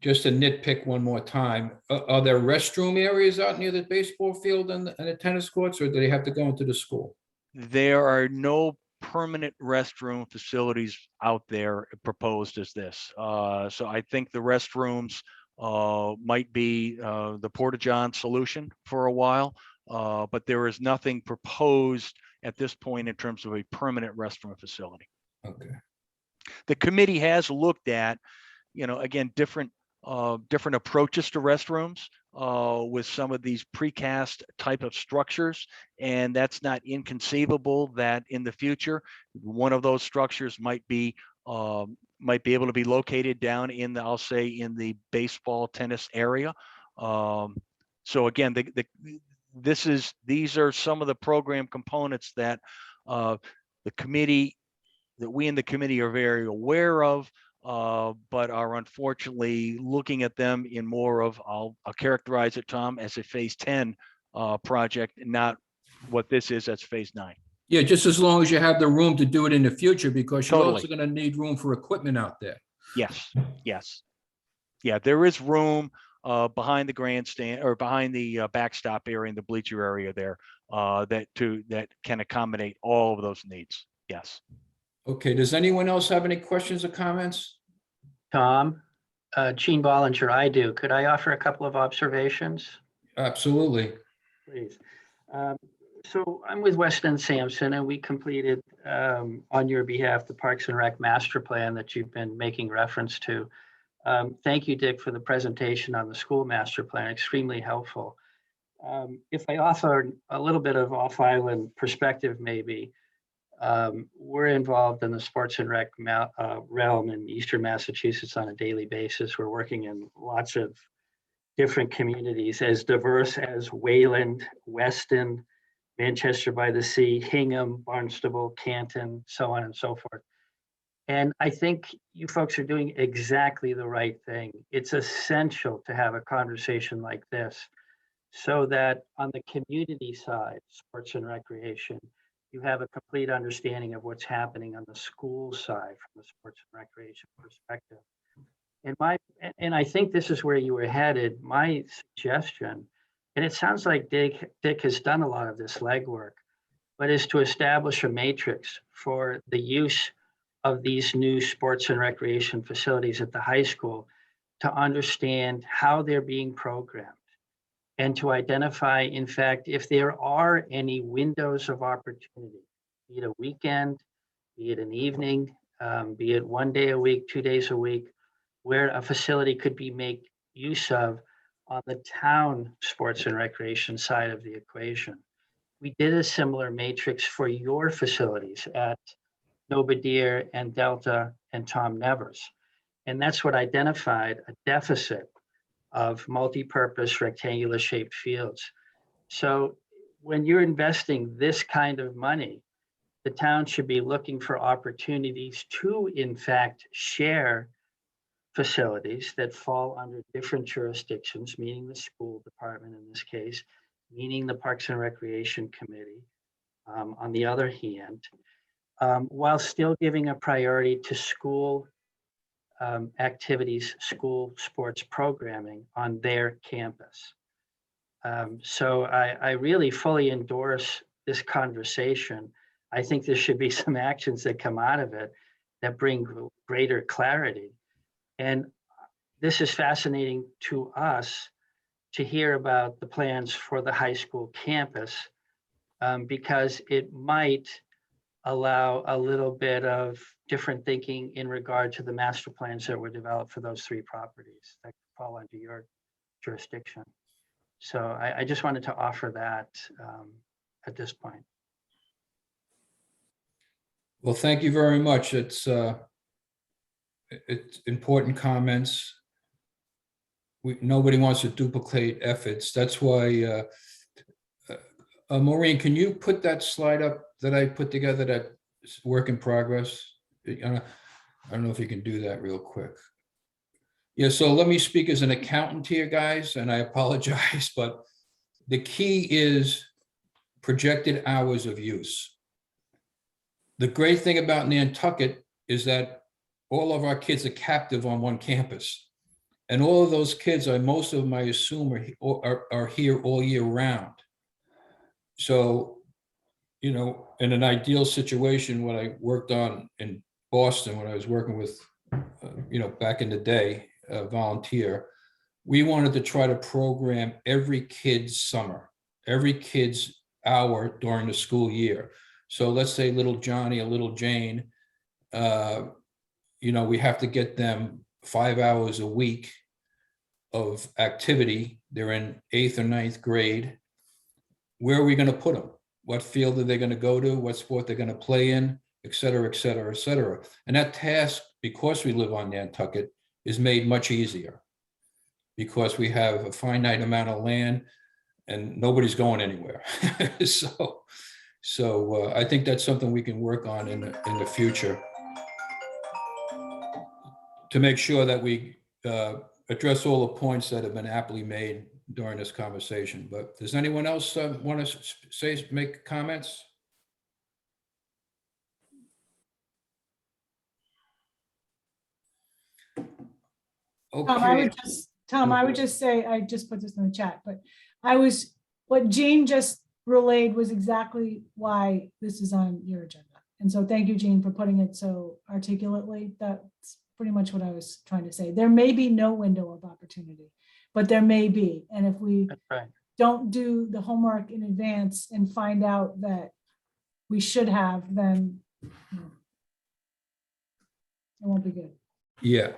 just to nitpick one more time, are there restroom areas out near the baseball field and the tennis courts, or do they have to go into the school? There are no permanent restroom facilities out there proposed as this. So I think the restrooms might be the Porta-John solution for a while, but there is nothing proposed at this point in terms of a permanent restroom facility. Okay. The committee has looked at, again, different approaches to restrooms with some of these precast type of structures, and that's not inconceivable that in the future one of those structures might be able to be located down in the, I'll say, in the baseball tennis area. So again, these are some of the program components that we in the committee are very aware of, but are unfortunately looking at them in more of, I'll characterize it, Tom, as a phase 10 project, not what this is as phase 9. Yeah, just as long as you have the room to do it in the future, because you're Totally. also going to need room for equipment out there. Yes. Yeah, there is room behind the grandstand or behind the backstop area and the bleacher area there that can accommodate all of those needs. Yes. Okay, does anyone else have any questions or comments? Tom, Gene Bollinger, I do. Could I offer a couple of observations, Absolutely. please? So I'm with Weston Sampson, and we completed on your behalf the Parks and Rec master plan that you've been making reference to. Thank you, Dick, for the presentation on the school master plan. Extremely helpful. If I offer a little bit of off-island perspective, maybe. We're involved in the sports and rec realm in Eastern Massachusetts on a daily basis. We're working in lots of different communities as diverse as Wayland, Weston, Manchester by the Sea, Hingham, Barnstable, Canton, so on and so forth. And I think you folks are doing exactly the right thing. It's essential to have a conversation like this so that on the community side, sports and recreation, you have a complete understanding of what's happening on the school side from the sports and recreation perspective. And I think this is where you were headed. My suggestion, and it sounds like Dick has done a lot of this legwork, but is to establish a matrix for the use of these new sports and recreation facilities at the high school to understand how they're being programmed and to identify, in fact, if there are any windows of opportunity, be it a weekend, be it an evening, be it 1 day a week, 2 days a week, where a facility could be made use of on the town sports and recreation side of the equation. We did a similar matrix for your facilities at Nobadir and Delta and Tom Nevers. And that's what identified a deficit of multi-purpose rectangular shaped fields. So when you're investing this kind of money, the town should be looking for opportunities to, in fact, share facilities that fall under different jurisdictions, meaning the school department in this case, meaning the Parks and Recreation Committee, on the other hand, while still giving a priority to school activities, school sports programming on their campus. So I really fully endorse this conversation. I think there should be some actions that come out of it that bring greater clarity. And this is fascinating to us to hear about the plans for the high school campus because it might allow a little bit of different thinking in regard to the master plans that were developed for those 3 properties that fall under your jurisdiction. So I just wanted to offer that at this point. Well, thank you very much. It's important comments. Nobody wants to duplicate efforts. That's why, Maureen, can you put that slide up that I put together, that work in progress? I don't know if you can do that real quick. Yeah, so let me speak as an accountant here, guys, and I apologize, but the key is projected hours of use. The great thing about Nantucket is that all of our kids are captive on one campus. And all of those kids, most of them, I assume, are here all year round. So, you know, in an ideal situation, what I worked on in Boston, when I was working with, you know, back in the day, volunteer, we wanted to try to program every kid's summer, every kid's hour during the school year. So let's say little Johnny or little Jane, you know, we have to get them 5 hours a week of activity. They're in 8th or 9th grade. Where are we going to put them? What field are they going to go to? What sport they're going to play in, et cetera, et cetera, et cetera. And that task, because we live on Nantucket, is made much easier because we have a finite amount of land and nobody's going anywhere. So I think that's something we can work on in the future to make sure that we address all the points that have been aptly made during this conversation. But does anyone else want to make comments? Tom, I would just say, I just put this in the chat, but what Jean just relayed was exactly why this is on your agenda. And so thank you, Jean, for putting it so articulately. That's pretty much what I was trying to say. There may be no window of opportunity, but there may be. And if we don't do the homework in advance and find out that we should have, then it won't be good. Yeah.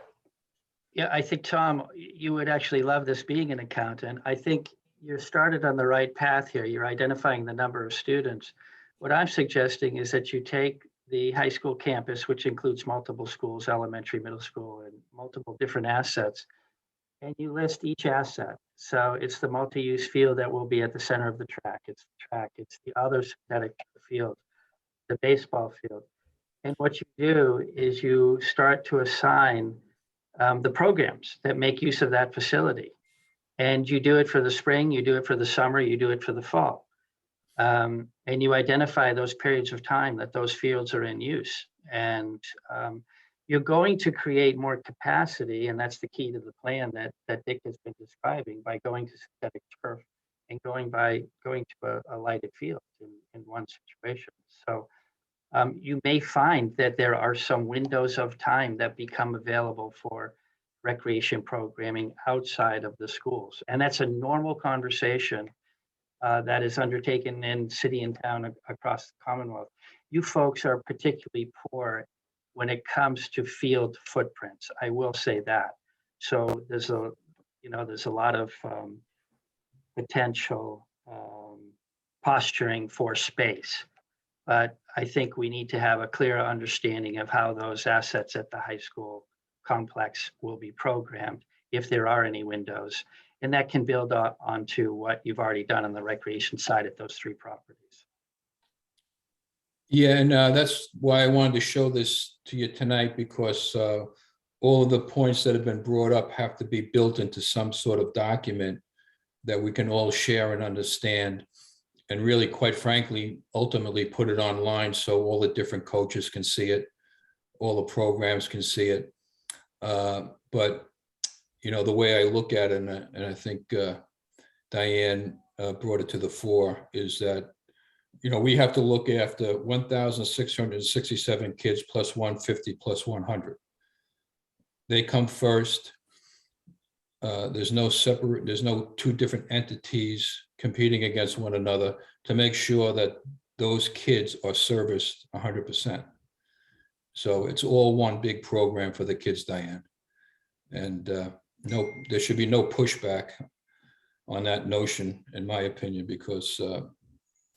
Yeah, I think, Tom, you would actually love this being an accountant. I think you're started on the right path here. You're identifying the number of students. What I'm suggesting is that you take the high school campus, which includes multiple schools, elementary, middle school, and multiple different assets, and you list each asset. So it's the multi-use field that will be at the center of the track. It's the track, it's the other synthetic field, the baseball field. And what you do is you start to assign the programs that make use of that facility. And you do it for the spring, you do it for the summer, you do it for the fall. And you identify those periods of time that those fields are in use. And you're going to create more capacity, and that's the key to the plan that Dick has been describing, by going to synthetic turf and going to a lighted field in one situation. So you may find that there are some windows of time that become available for recreation programming outside of the schools. And that's a normal conversation that is undertaken in city and town across the Commonwealth. You folks are particularly poor when it comes to field footprints. I will say that. So there's a lot of potential posturing for space. But I think we need to have a clearer understanding of how those assets at the high school complex will be programmed, if there are any windows. And that can build onto what you've already done on the recreation side at those 3 properties. Yeah, and that's why I wanted to show this to you tonight, because all of the points that have been brought up have to be built into some sort of document that we can all share and understand, and really, quite frankly, ultimately put it online so all the different coaches can see it, all the programs can see it. But the way I look at it, and I think Diane brought it to the fore, is that we have to look after 1,667 kids plus 150 plus 100. They come first. There's no 2 different entities competing against one another to make sure that those kids are serviced 100%. So it's all one big program for the kids, Diane. And there should be no pushback on that notion, in my opinion, because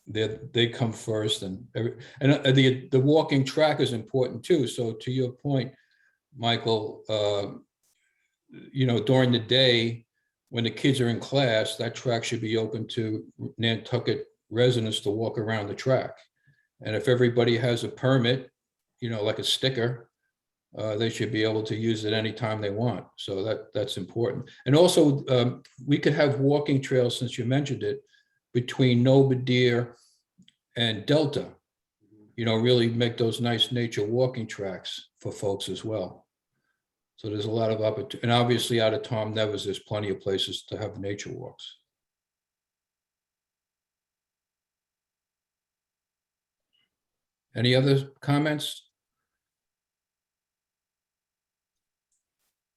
they come first, and the walking track is important too. So to your point, Michael, during the day when the kids are in class, that track should be open to Nantucket residents to walk around the track. And if everybody has a permit, like a sticker, they should be able to use it anytime they want. So that's important. And also, we could have walking trails, since you mentioned it, between Nobadeer and Delta, really make those nice nature walking tracks for folks as well. So there's a lot of opportunity. And obviously out of Tom Nevis, there's plenty of places to have nature walks. Any other comments?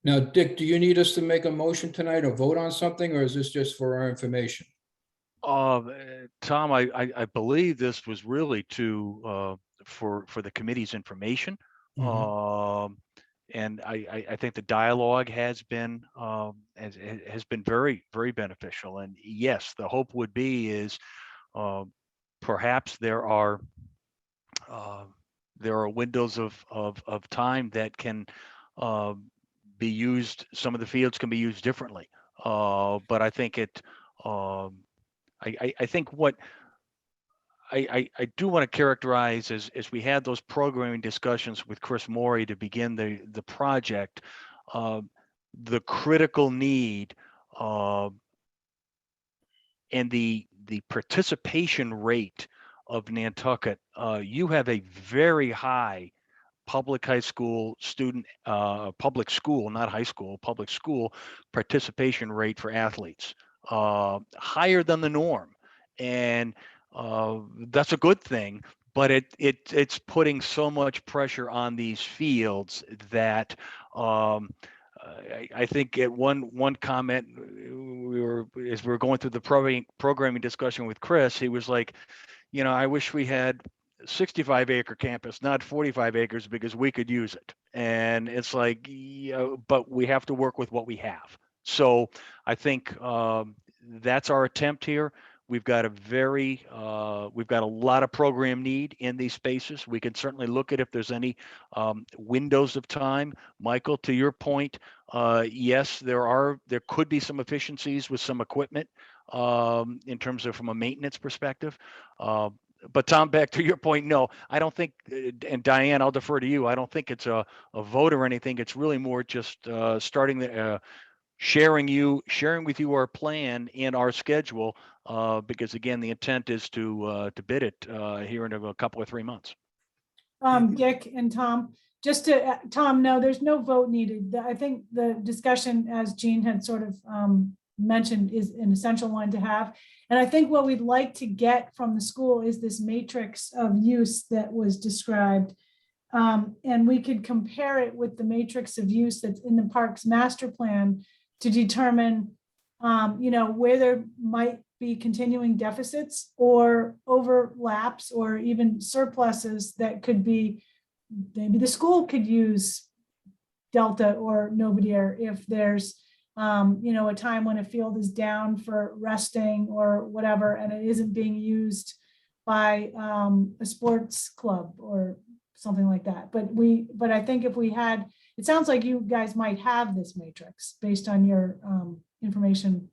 Now, Dick, do you need us to make a motion tonight or vote on something, or is this just for our information? Tom, I believe this was really for the committee's information. And I think the dialogue has been very, very beneficial. And yes, the hope would be is perhaps there are windows of time that can be used. Some of the fields can be used differently. But I think I think what I do want to characterize as we had those programming discussions with Chris Morey to begin the project, the critical need and the participation rate of Nantucket. You have a very high public high school student, public school, not high school, public school participation rate for athletes, higher than the norm. And that's a good thing, but it's putting so much pressure on these fields that I think at one comment as we were going through the programming discussion with Chris, he was like, I wish we had 65-acre campus, not 45 acres, because we could use it. And it's like, but we have to work with what we have. So I think that's our attempt here. We've got a lot of program need in these spaces. We can certainly look at if there's any windows of time. Michael, to your point, yes, there could be some efficiencies with some equipment in terms of from a maintenance perspective. But Tom, back to your point, no, I don't think, and Diane, I'll defer to you. I don't think it's a vote or anything. It's really more just starting the sharing with you our plan and our schedule, because again, the intent is to bid it here in a couple of 3 months. Dick and Tom, Tom, no, there's no vote needed. I think the discussion, as Jean had sort of mentioned is an essential one to have. And I think what we'd like to get from the school is this matrix of use that was described. And we could compare it with the matrix of use that's in the parks master plan to determine, where there might be continuing deficits or overlaps or even surpluses that could be, maybe the school could use Delta or Novadear if there's, a time when a field is down for resting or whatever, and it isn't being used by a sports club or something like that. But I think if we had, it sounds like you guys might have this matrix based on your information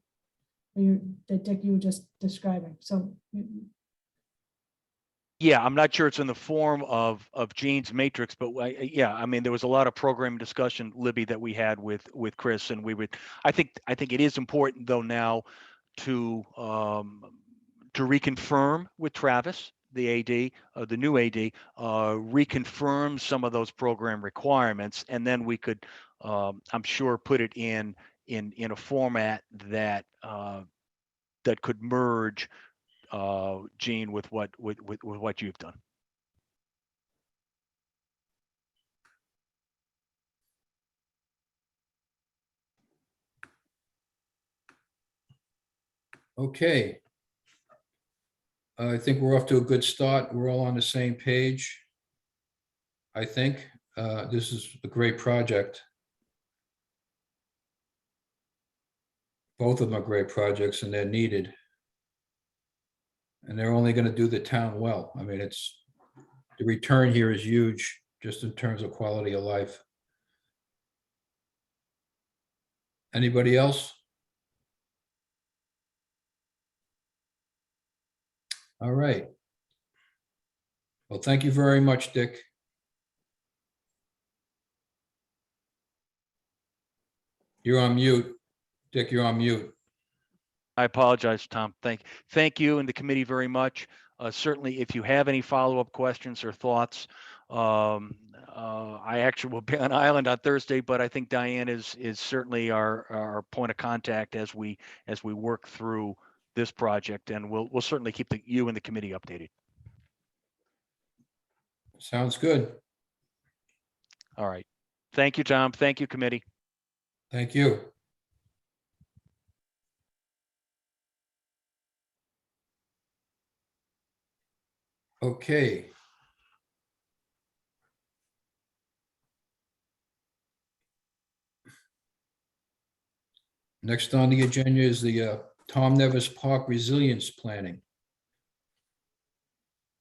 that Dick, you were just describing. So Yeah, I'm not sure it's in the form of Gene's matrix, but yeah, I mean, there was a lot of program discussion, Libby, that we had with Chris, and I think it is important though now to reconfirm with Travis, the AD, the new AD, reconfirm some of those program requirements, and then we could, I'm sure, put it in a format that that could merge Gene with what you've done. Okay. I think we're off to a good start. We're all on the same page. I think this is a great project. Both of them are great projects and they're needed. And they're only going to do the town well. I mean, the return here is huge just in terms of quality of life. Anybody else? All right. Well, thank you very much, Dick. You're on mute. Dick, you're on mute. I apologize, Tom. Thank you and the committee very much. Certainly, if you have any follow-up questions or thoughts, I actually will be on island on Thursday, but I think Diane is certainly our point of contact as we work through this project, and we'll certainly keep you and the committee updated. Sounds good. All right. Thank you, Tom. Thank you, committee. Thank you. Okay. Next on the agenda is the Tom Nevis Park Resilience Planning.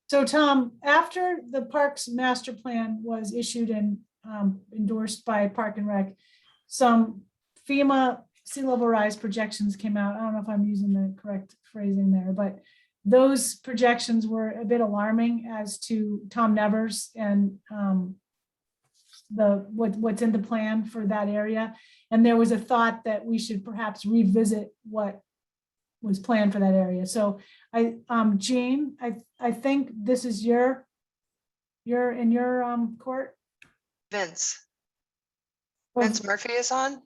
So Tom, after the parks master plan was issued and endorsed by Park and Rec, some FEMA sea level rise projections came out. I don't know if I'm using the correct phrasing there, but those projections were a bit alarming as to Tom Nevers and what's in the plan for that area. And there was a thought that we should perhaps revisit what was planned for that area. So Jean, I think this is you're in your court. Vince Or- Murphy is on.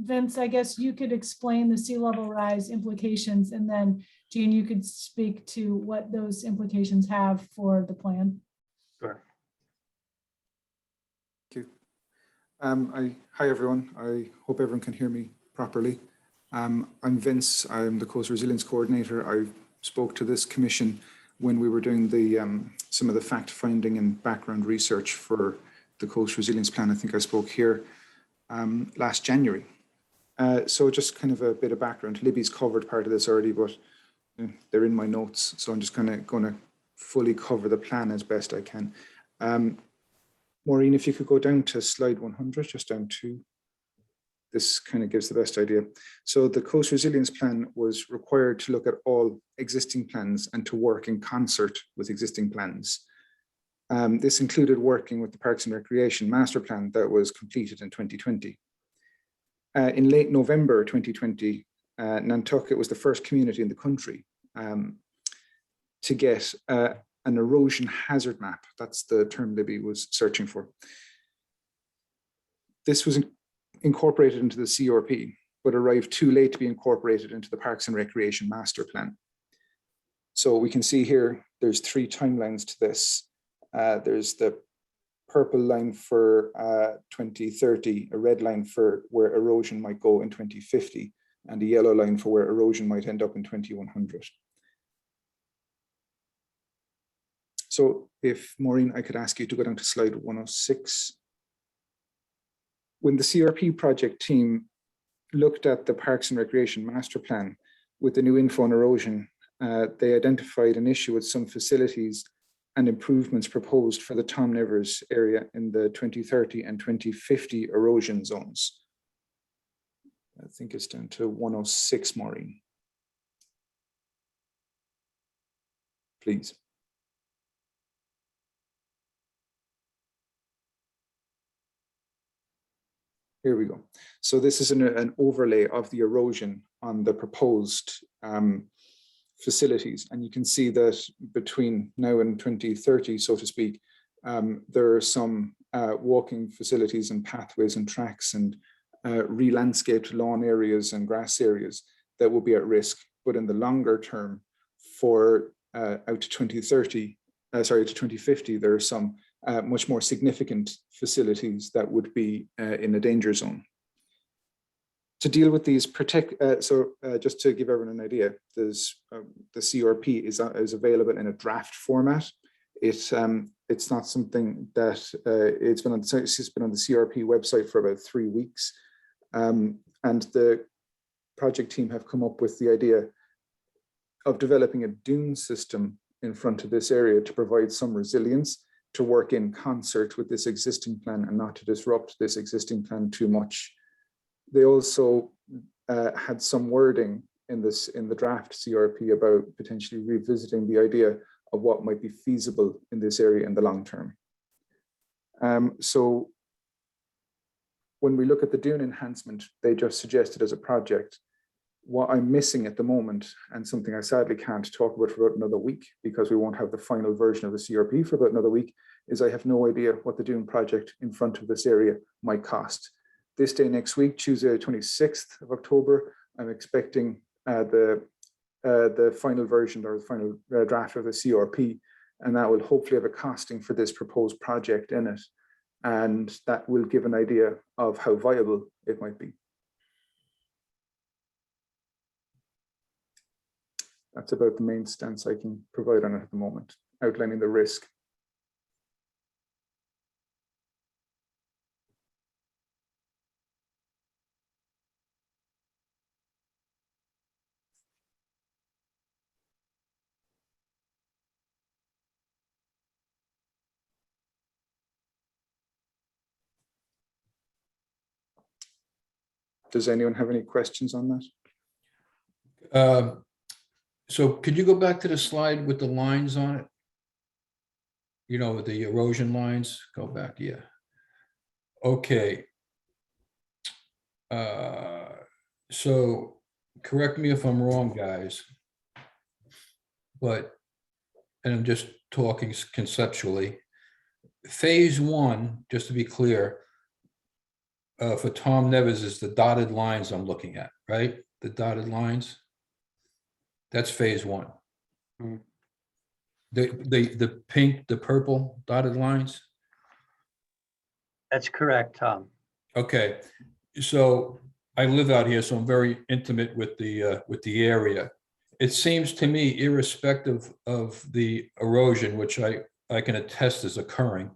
Vince, I guess you could explain the sea level rise implications, and then Jean, you could speak to what those implications have for the plan. Sure. Thank you. Hi everyone. I hope everyone can hear me properly. I'm Vince. I'm the Coast Resilience Coordinator. I spoke to this commission when we were doing the some of the fact finding and background research for the Coast Resilience Plan. I think I spoke here last January. So just kind of a bit of background. Libby's covered part of this already, but they're in my notes. So I'm just kind of going to fully cover the plan as best I can. Maureen, if you could go down to slide 100, just down to, this kind of gives the best idea. So the Coast Resilience Plan was required to look at all existing plans and to work in concert with existing plans. This included working with the Parks and Recreation Master Plan that was completed in 2020. In late November 2020, Nantucket was the first community in the country to get an erosion hazard map. That's the term Libby was searching for. This was incorporated into the CRP, but arrived too late to be incorporated into the Parks and Recreation Master Plan. So we can see here, there's 3 timelines to this. There's the purple line for 2030, a red line for where erosion might go in 2050, and a yellow line for where erosion might end up in 2100. So if Maureen, I could ask you to go down to slide 106. When the CRP project team looked at the Parks and Recreation Master Plan with the new info on erosion, they identified an issue with some facilities and improvements proposed for the Tom Nevers area in the 2030 and 2050 erosion zones. I think it's down to 106, Maureen. Please. Here we go. So this is an overlay of the erosion on the proposed facilities. And you can see that between now and 2030, so to speak, there are some walking facilities and pathways and tracks and re-landscaped lawn areas and grass areas that will be at risk. But in the longer term, for out to 2030, to 2050, there are some much more significant facilities that would be in a danger zone. To deal with these just to give everyone an idea, there's the CRP is available in a draft format. It's not something that it's been on the CRP website for about 3 weeks, and the project team have come up with the idea of developing a dune system in front of this area to provide some resilience, to work in concert with this existing plan and not to disrupt this existing plan too much. They also had some wording in the draft CRP about potentially revisiting the idea of what might be feasible in this area in the long term. So when we look at the Dune Enhancement, they just suggested as a project. What I'm missing at the moment, and something I sadly can't talk about for about another week because we won't have the final version of the CRP for about another week, is I have no idea what the Dune project in front of this area might cost. This day next week, Tuesday, 26th of October, I'm expecting the final version or the final draft of the CRP, and that will hopefully have a costing for this proposed project in it. And that will give an idea of how viable it might be. That's about the main stance I can provide on it at the moment, outlining the risk. Does anyone have any questions on that? So could you go back to the slide with the lines on it? You know, the erosion lines, go back, yeah. Okay. So correct me if I'm wrong, guys. But, and I'm just talking conceptually, phase 1, just to be clear, for Tom Nevers is the dotted lines I'm looking at, right? The dotted lines. That's phase 1. The pink, the purple dotted lines. That's correct, Tom. Okay, so I live out here, so I'm very intimate with the area. It seems to me, irrespective of the erosion, which I can attest is occurring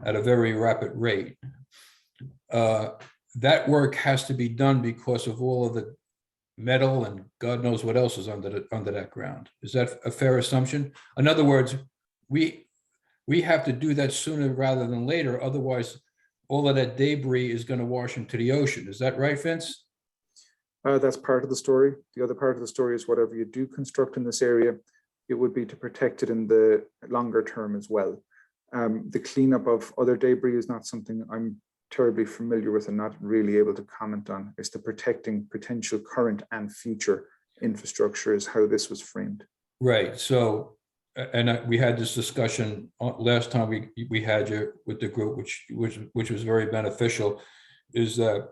at a very rapid rate, that work has to be done because of all of the metal and God knows what else is under that ground. Is that a fair assumption? In other words, we have to do that sooner rather than later. Otherwise, all of that debris is going to wash into the ocean. Is that right, Vince? That's part of the story. The other part of the story is whatever you do construct in this area, it would be to protect it in the longer term as well. The cleanup of other debris is not something I'm terribly familiar with and not really able to comment on. It's the protecting potential current and future infrastructure is how this was framed. Right. So, and we had this discussion last time we had you with the group, which was very beneficial. is that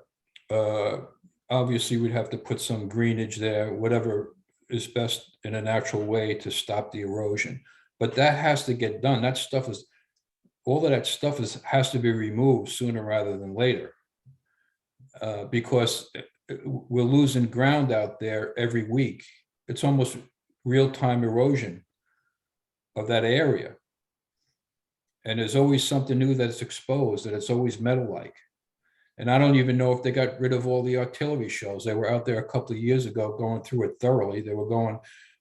obviously we'd have to put some greenage there, whatever is best in a natural way to stop the erosion. But that has to get done. That stuff is, all of that stuff has to be removed sooner rather than later. Because we're losing ground out there every week. It's almost real-time erosion of that area. And there's always something new that's exposed, and it's always metal-like. And I don't even know if they got rid of all the artillery shells. They were out there a couple of years ago going through it thoroughly. They were going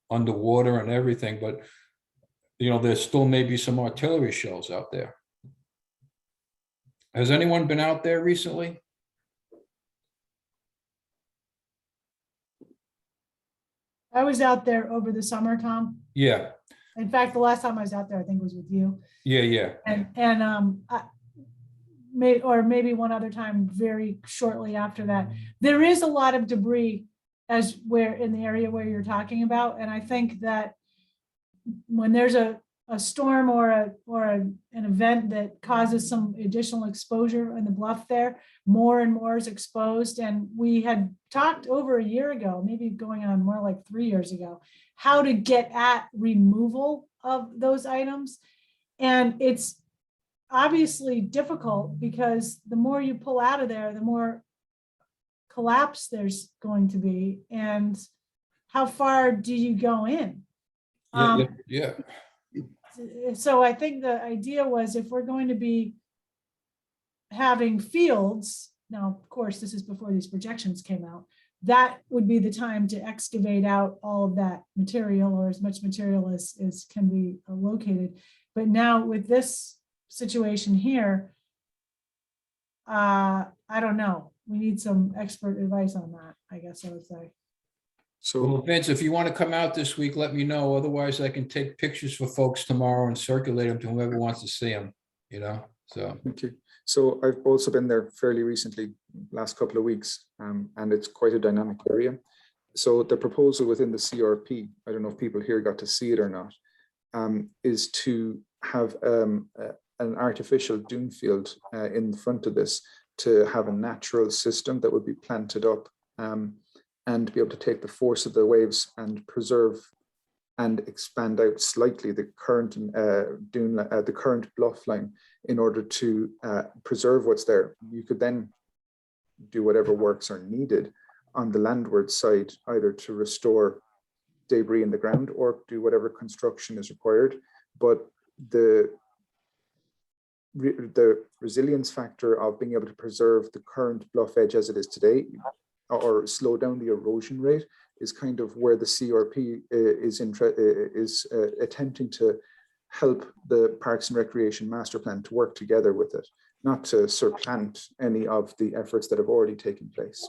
underwater and everything, but you know, there still may be some artillery shells out there. Has anyone been out there recently? I was out there over the summer, Tom. Yeah, In fact, the last time I was out there, I think was with you. yeah. Maybe one other time very shortly after that. There is a lot of debris where in the area where you're talking about. And I think that when there's a storm or an event that causes some additional exposure in the bluff there, more and more is exposed. And we had talked over a year ago, maybe going on more like 3 years ago, how to get at removal of those items. And it's obviously difficult because the more you pull out of there, the more collapse there's going to be. And how far do you go in? Yeah. So I think the idea was if we're going to be having fields, now, of course, this is before these projections came out, that would be the time to excavate out all of that material or as much material as can be located. But now with this situation here, I don't know. We need some expert advice on that, I guess I would say. So Well, Vince, if you want to come out this week, let me know. Otherwise, I can take pictures for folks tomorrow and circulate them to whoever wants to see them, you know, so. thank you. So I've also been there fairly recently, last couple of weeks, and it's quite a dynamic area. So the proposal within the CRP, I don't know if people here got to see it or not, is to have an artificial dune field in front of this, to have a natural system that would be planted up and be able to take the force of the waves and preserve and expand out slightly the current dune, the current bluff line, in order to preserve what's there. You could then do whatever works are needed on the landward side, either to restore debris in the ground or do whatever construction is required. But the resilience factor of being able to preserve the current bluff edge as it is today, or slow down the erosion rate, is kind of where the CRP is attempting to help the Parks and Recreation Master Plan to work together with it, not to supplant any of the efforts that have already taken place.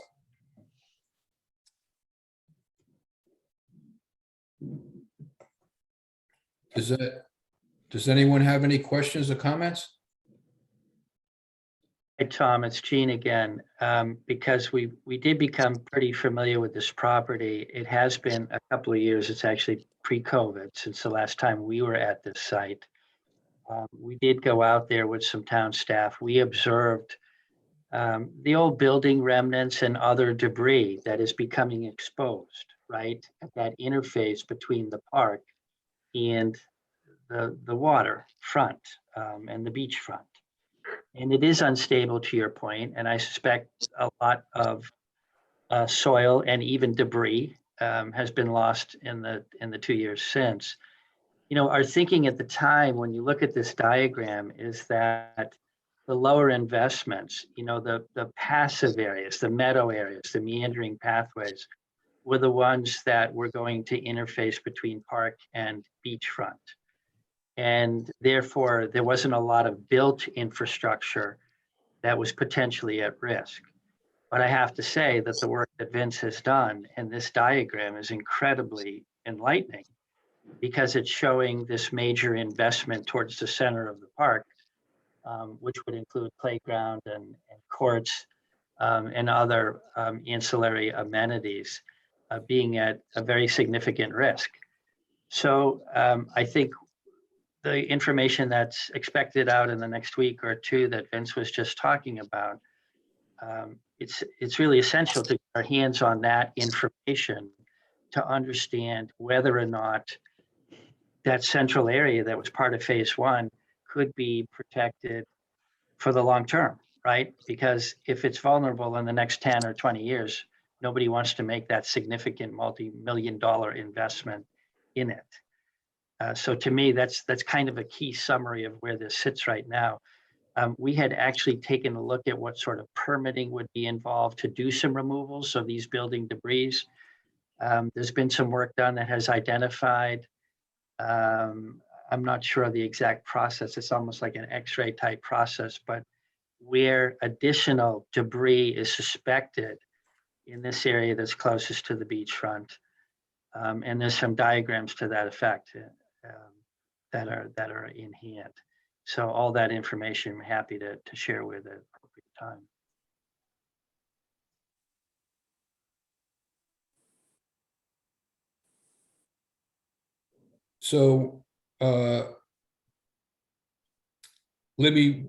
Does anyone have any questions or comments? Hi, Tom, it's Gene again. Because we did become pretty familiar with this property. It has been a couple of years. It's actually pre-COVID since the last time we were at this site. We did go out there with some town staff. We observed the old building remnants and other debris that is becoming exposed, right, at that interface between the park and the water front and the beach front. And it is unstable, to your point, and I suspect a lot of soil and even debris has been lost in the 2 years since. You know, our thinking at the time, when you look at this diagram, is that the lower investments, you know, the passive areas, the meadow areas, the meandering pathways, were the ones that were going to interface between park and beachfront. And therefore, there wasn't a lot of built infrastructure that was potentially at risk. But I have to say that the work that Vince has done in this diagram is incredibly enlightening, because it's showing this major investment towards the center of the park, which would include playground and courts and other ancillary amenities being at a very significant risk. So I think the information that's expected out in the next week or two that Vince was just talking about it's really essential to get our hands on that information to understand whether or not that central area that was part of phase one could be protected for the long term, right? Because if it's vulnerable in the next 10 or 20 years, nobody wants to make that significant multi-million-dollar investment in it. So to me, that's kind of a key summary of where this sits right now. We had actually taken a look at what sort of permitting would be involved to do some removals of these building debris. There's been some work done that has identified, I'm not sure of the exact process. It's almost like an X-ray type process, but where additional debris is suspected in this area that's closest to the beachfront. And there's some diagrams to that effect that are in hand. So all that information I'm happy to share with at appropriate time. So, Libby,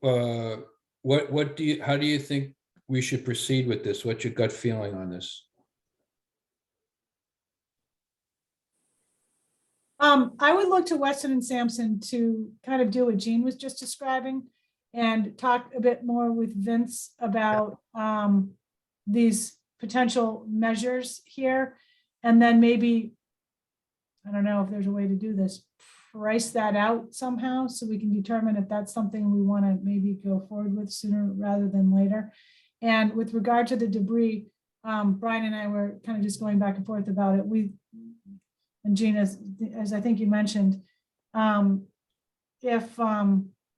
how do you think we should proceed with this? What's your gut feeling on this? I would look to Weston and Sampson to kind of do what Jean was just describing and talk a bit more with Vince about these potential measures here. And then maybe, I don't know if there's a way to do this, price that out somehow so we can determine if that's something we want to maybe go forward with sooner rather than later. And with regard to the debris, Brian and I were kind of just going back and forth about it. And Jean, as I think you mentioned, if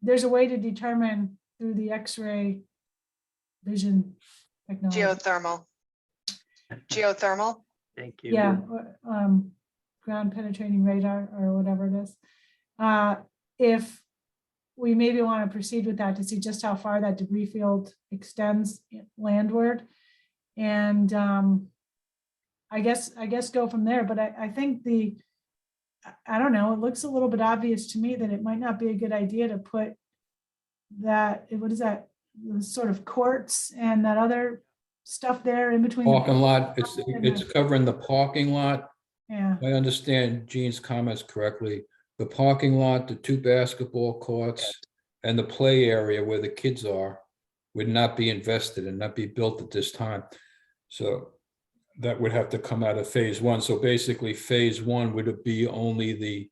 there's a way to determine through the X-ray vision technology. Geothermal. Thank you. Yeah, ground penetrating radar or whatever it is. If we maybe want to proceed with that to see just how far that debris field extends landward. And I guess go from there. But I think I don't know, it looks a little bit obvious to me that it might not be a good idea to put that, what is that, the sort of courts and that other stuff there in between. Parking lot, it's covering the parking lot. Yeah. I understand Jean's comments correctly. The parking lot, the 2 basketball courts, and the play area where the kids are would not be invested and not be built at this time. So that would have to come out of phase one. So basically phase one would be only the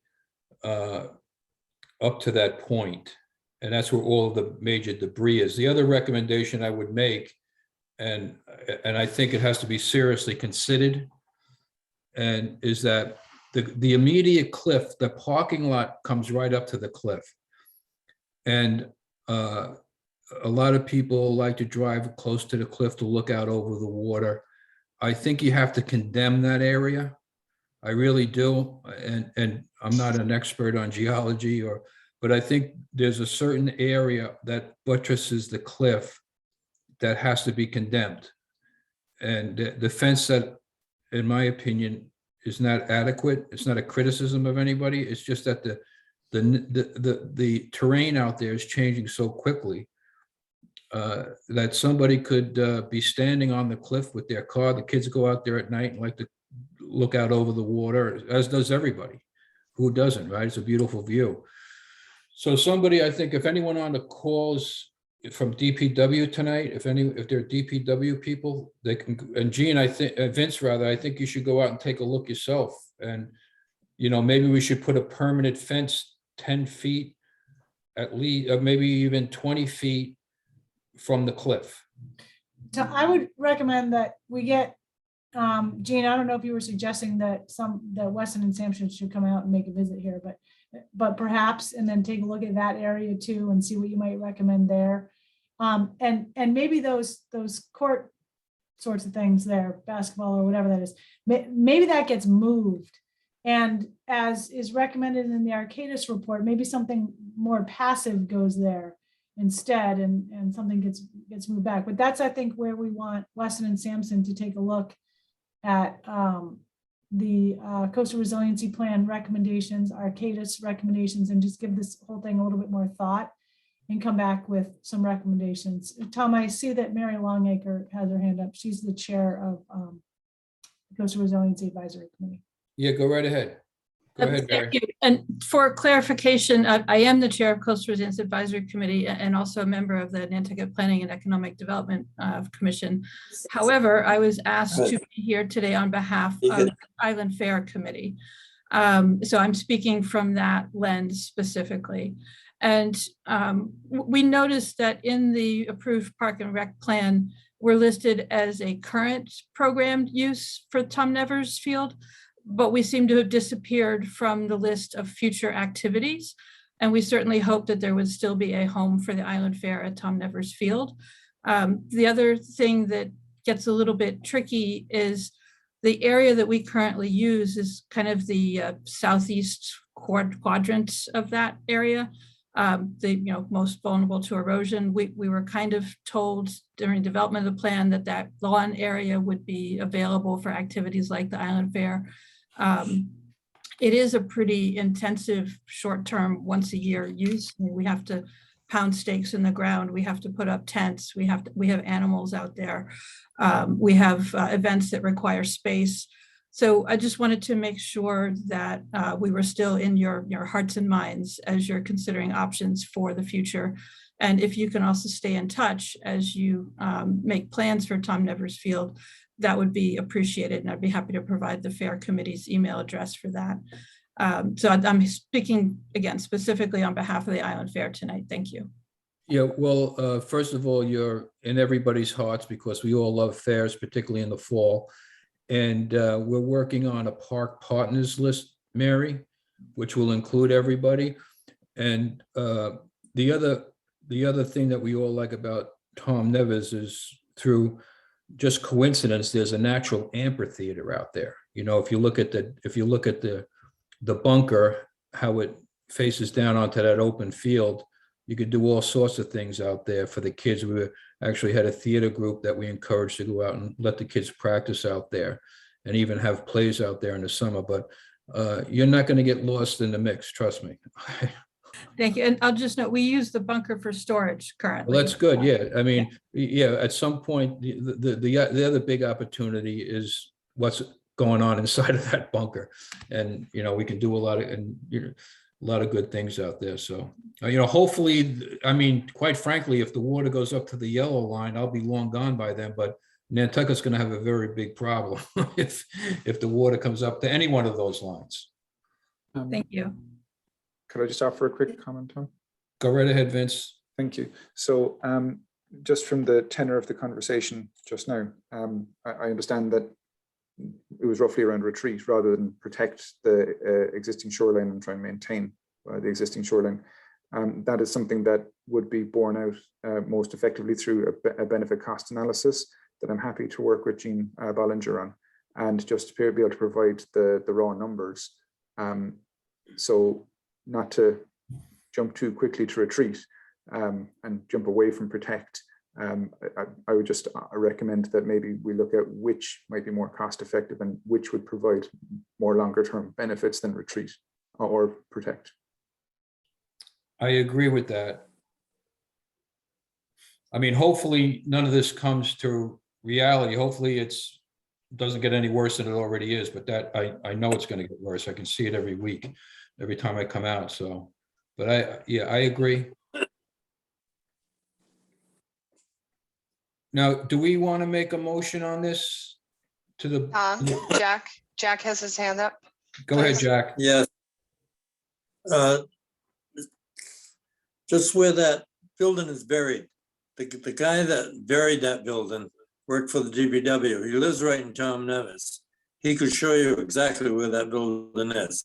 up to that point. And that's where all of the major debris is. The other recommendation I would make, and I think it has to be seriously considered, and is that the immediate cliff, the parking lot comes right up to the cliff. And a lot of people like to drive close to the cliff to look out over the water. I think you have to condemn that area. I really do. And I'm not an expert on geology but I think there's a certain area that buttresses the cliff that has to be condemned. And the fence that, in my opinion, is not adequate. It's not a criticism of anybody. It's just that the terrain out there is changing so quickly that somebody could be standing on the cliff with their car. The kids go out there at night and like to look out over the water, as does everybody. Who doesn't, right? It's a beautiful view. So somebody, I think, if anyone on the calls from DPW tonight, if they're DPW people, they can, and Gene, I think, Vince rather, I think you should go out and take a look yourself. And, maybe we should put a permanent fence 10 feet at least, maybe even 20 feet from the cliff. So I would recommend that we get, Gene, I don't know if you were suggesting that Weston and Sampson should come out and make a visit here, but perhaps, and then take a look at that area too and see what you might recommend there. And maybe those court sorts of things there, basketball or whatever that is, maybe that gets moved. And as is recommended in the Arcadis report, maybe something more passive goes there instead, and something gets moved back. But that's, I think, where we want Weston and Sampson to take a look at the Coastal Resiliency Plan recommendations, Arcadis recommendations, and just give this whole thing a little bit more thought. and come back with some recommendations. Tom, I see that Mary Longacre has her hand up. She's the chair of Coastal Resiliency Advisory Committee. Yeah, go right ahead. Go ahead, Mary. Thank you. And for clarification, I am the chair of Coastal Resilience Advisory Committee and also a member of the Nantucket Planning and Economic Development Commission. However, I was asked to be here today on behalf of the Island Fair Committee. So I'm speaking from that lens specifically. And we noticed that in the approved Park and Rec plan, we're listed as a current programmed use for Tom Nevers Field, but we seem to have disappeared from the list of future activities. And we certainly hope that there would still be a home for the Island Fair at Tom Nevers Field. The other thing that gets a little bit tricky is the area that we currently use is kind of the southeast quadrant of that area. The most vulnerable to erosion. We were kind of told during development of the plan that that lawn area would be available for activities like the Island Fair. It is a pretty intensive short-term once a year use. We have to pound stakes in the ground. We have to put up tents. We have animals out there. We have events that require space. So I just wanted to make sure that we were still in your hearts and minds as you're considering options for the future. And if you can also stay in touch as you make plans for Tom Nevers Field, that would be appreciated. And I'd be happy to provide the Fair Committee's email address for that. So I'm speaking again, specifically on behalf of the Island Fair tonight. Thank you. Yeah, well, first of all, you're in everybody's hearts because we all love fairs, particularly in the fall. And we're working on a park partners list, Mary, which will include everybody. And the other thing that we all like about Tom Nevers is through just coincidence, there's a natural amphitheater out there. If you look at the bunker, how it faces down onto that open field, you could do all sorts of things out there for the kids. We actually had a theater group that we encouraged to go out and let the kids practice out there and even have plays out there in the summer. But you're not going to get lost in the mix, trust me. Thank you. And I'll just note, we use the bunker for storage currently. Well, that's good. Yeah. I mean, yeah, at some point, the other big opportunity is what's going on inside of that bunker. And, we can do a lot of good things out there. So, hopefully, I mean, quite frankly, if the water goes up to the yellow line, I'll be long gone by then, but Nantucket's going to have a very big problem if the water comes up to any one of those lines. Thank you. Could I just offer a quick comment, Tom? Go right ahead, Vince. Thank you. So just from the tenor of the conversation just now, I understand that it was roughly around retreat rather than protect the existing shoreline and try and maintain the existing shoreline. That is something that would be borne out most effectively through a benefit cost analysis that I'm happy to work with Jean Bollinger on, and just to be able to provide the raw numbers. So not to jump too quickly to retreat and jump away from protect. I would just recommend that maybe we look at which might be more cost effective and which would provide more longer term benefits than retreat or protect. I agree with that. I mean, hopefully none of this comes to reality. Hopefully it doesn't get any worse than it already is, but that I know it's going to get worse. I can see it every week, every time I come out. So, but I agree. Now, do we want to make a motion on this to the? Jack has his hand up. Go ahead, Jack. Yes. Just where that building is buried, the guy that buried that building worked for the DPW. He lives right in Tom Nevis. He could show you exactly where that building is.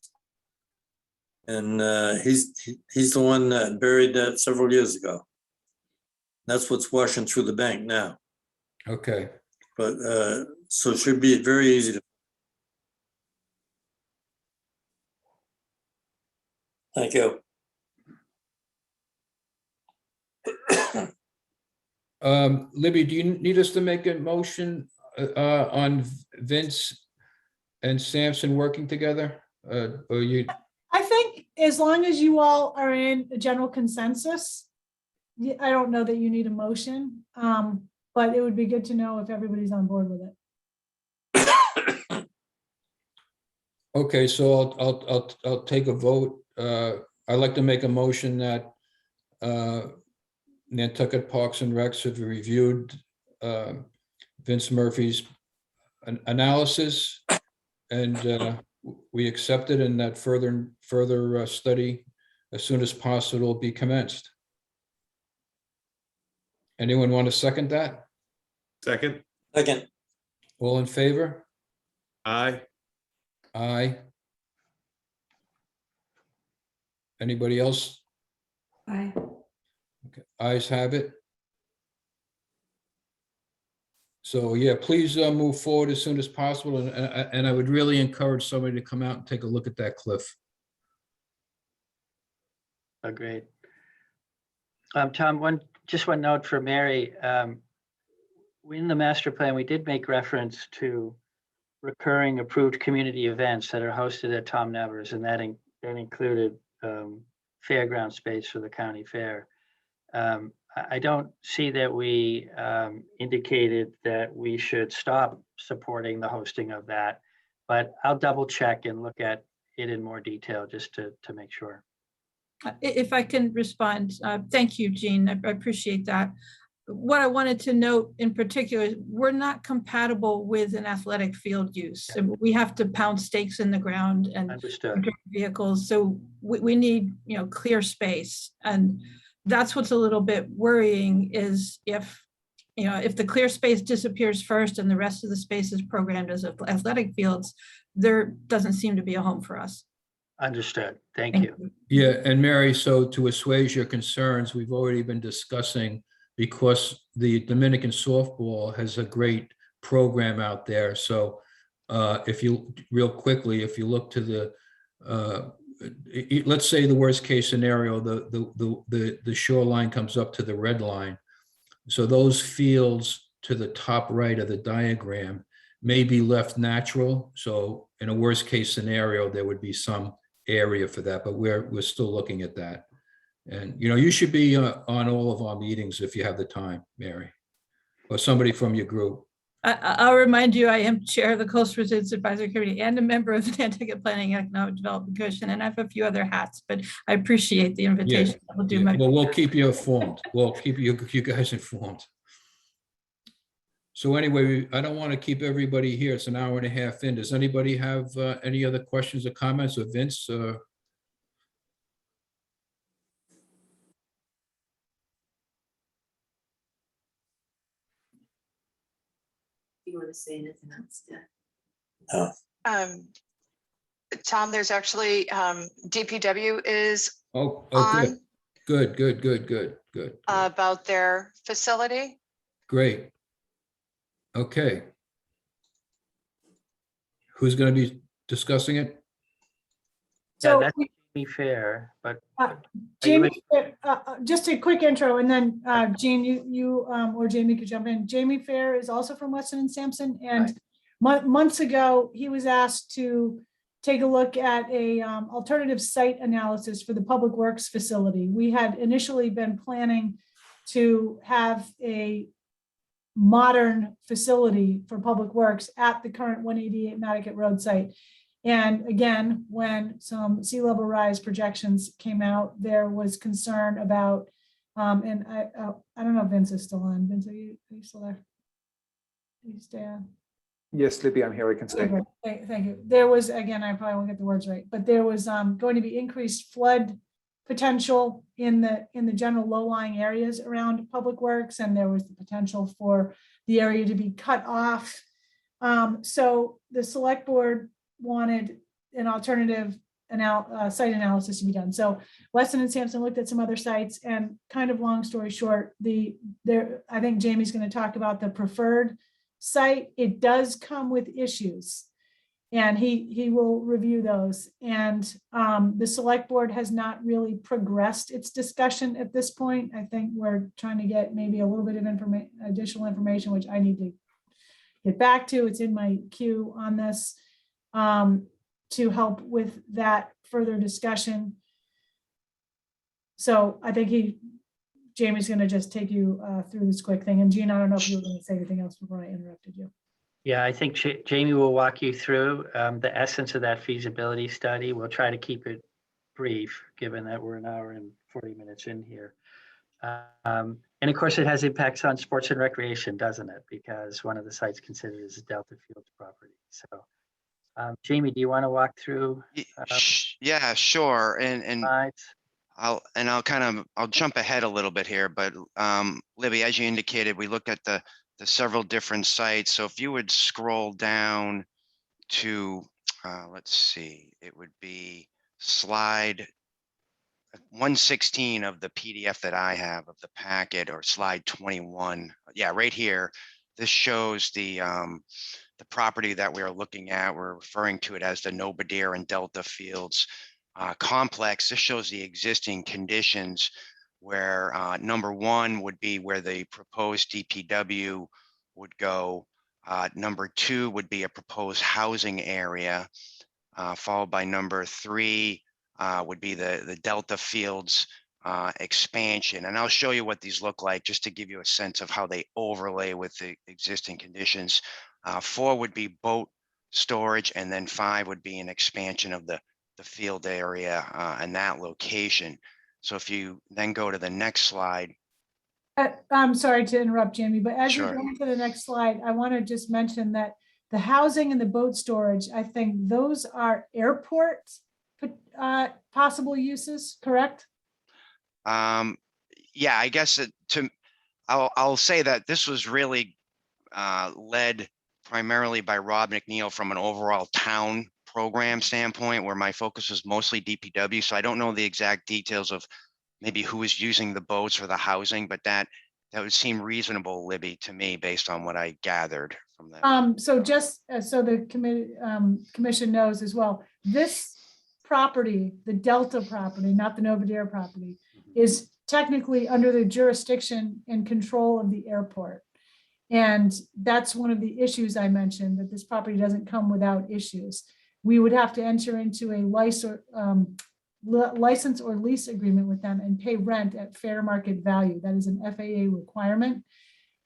And he's the one that buried that several years ago. That's what's washing through the bank now. Okay. But so it should be very easy to. Thank you. Libby, do you need us to make a motion on Vince and Sampson working together? Or you? I think as long as you all are in a general consensus, I don't know that you need a motion, but it would be good to know if everybody's on board with it. Okay, so I'll take a vote. I'd like to make a motion that Nantucket Parks and Recs have reviewed Vince Murphy's analysis, and we accept it, and that further study as soon as possible will be commenced. Anyone want to second that? Second. Second, All in favor? Aye. Aye. Anybody else? Aye. Okay, ayes have it. So yeah, please move forward as soon as possible, and I would really encourage somebody to come out and take a look at that cliff. Agreed. Tom, just one note for Mary. In the master plan, we did make reference to recurring approved community events that are hosted at Tom Nevers, and that included fairground space for the county fair. I don't see that we indicated that we should stop supporting the hosting of that, but I'll double check and look at it in more detail just to make sure. If I can respond, thank you, Jean. I appreciate that. What I wanted to note in particular is we're not compatible with an athletic field use. And we have to pound stakes in the ground and Understood. vehicles. So we need, clear space. And that's what's a little bit worrying is if the clear space disappears first and the rest of the space is programmed as athletic fields, there doesn't seem to be a home for us. Understood. Thank you. Yeah, and Mary, so to assuage your concerns, we've already been discussing, because the Dominican softball has a great program out there. So if you look to the, let's say the worst case scenario, the shoreline comes up to the red line. So those fields to the top right of the diagram may be left natural. So in a worst case scenario, there would be some area for that, but we're still looking at that. And, you should be on all of our meetings if you have the time, Mary, or somebody from your group. I'll remind you, I am chair of the Coastal Resilience Advisory Committee and a member of the Nantucket Planning and Economic Development Commission, and I have a few other hats, but I appreciate the invitation. I'll do my Well, we'll keep you informed. We'll keep you guys informed. So anyway, I don't want to keep everybody here. It's an hour and a half in. Does anybody have any other questions or comments? Or Vince? You want to say anything else? Yeah. Tom, there's actually, DPW is Oh, on good. about their facility. Great. Okay. Who's going to be discussing it? So That's Jamie Fair, but Jamie, just a quick intro, and then Jean, you or Jamie could jump in. Jamie Fair is also from Weston and Sampson, and months ago, he was asked to take a look at a alternative site analysis for the Public Works facility. We had initially been planning to have a modern facility for Public Works at the current 188 Nantucket Road site. And again, when some sea level rise projections came out, there was concern about, and I don't know if Vince is still on. Vince, are you still there? Are you stay on? Yes, Libby, I'm here. I can stay. Okay, thank you. There was, again, I probably won't get the words right, but there was going to be increased flood potential in the general low-lying areas around Public Works, and there was the potential for the area to be cut off. So the select board wanted an alternative site analysis to be done. So Weston and Sampson looked at some other sites, and kind of long story short, I think Jamie's going to talk about the preferred site. It does come with issues, and he will review those. And the select board has not really progressed its discussion at this point. I think we're trying to get maybe a little bit of additional information, which I need to get back to. It's in my queue on this to help with that further discussion. So I think Jamie's going to just take you through this quick thing. And Jean, I don't know if you were going to say anything else before I interrupted you. Yeah, I think Jamie will walk you through the essence of that feasibility study. We'll try to keep it brief, given that we're an hour and 40 minutes in here. And of course, it has impacts on sports and recreation, doesn't it? Because one of the sites considered is Delta Fields property. So, Jamie, do you want to walk through? Yeah, sure. And Slides? I'll jump ahead a little bit here, but Libby, as you indicated, we looked at the several different sites. So if you would scroll down to, let's see, it would be slide 116 of the PDF that I have of the packet, or slide 21. Yeah, right here. This shows the property that we are looking at. We're referring to it as the Nobadir and Delta Fields complex. This shows the existing conditions where number one would be where the proposed DPW would go. Number two would be a proposed housing area, followed by number three would be the Delta Fields expansion. And I'll show you what these look like just to give you a sense of how they overlay with the existing conditions. Four would be boat storage, and then five would be an expansion of the field area and that location. So if you then go to the next slide. I'm sorry to interrupt, Jamie, but as Sure. you're going to the next slide, I want to just mention that the housing and the boat storage, I think those are airport possible uses, correct? Yeah, I guess I'll say that this was really led primarily by Rob McNeil from an overall town program standpoint, where my focus was mostly DPW. So I don't know the exact details of maybe who is using the boats or the housing, but that would seem reasonable, Libby, to me, based on what I gathered from that. So just so the commission knows as well, this property, the Delta property, not the Nobadir property, is technically under the jurisdiction and control of the airport. And that's one of the issues I mentioned, that this property doesn't come without issues. We would have to enter into a license or lease agreement with them and pay rent at fair market value. That is an FAA requirement.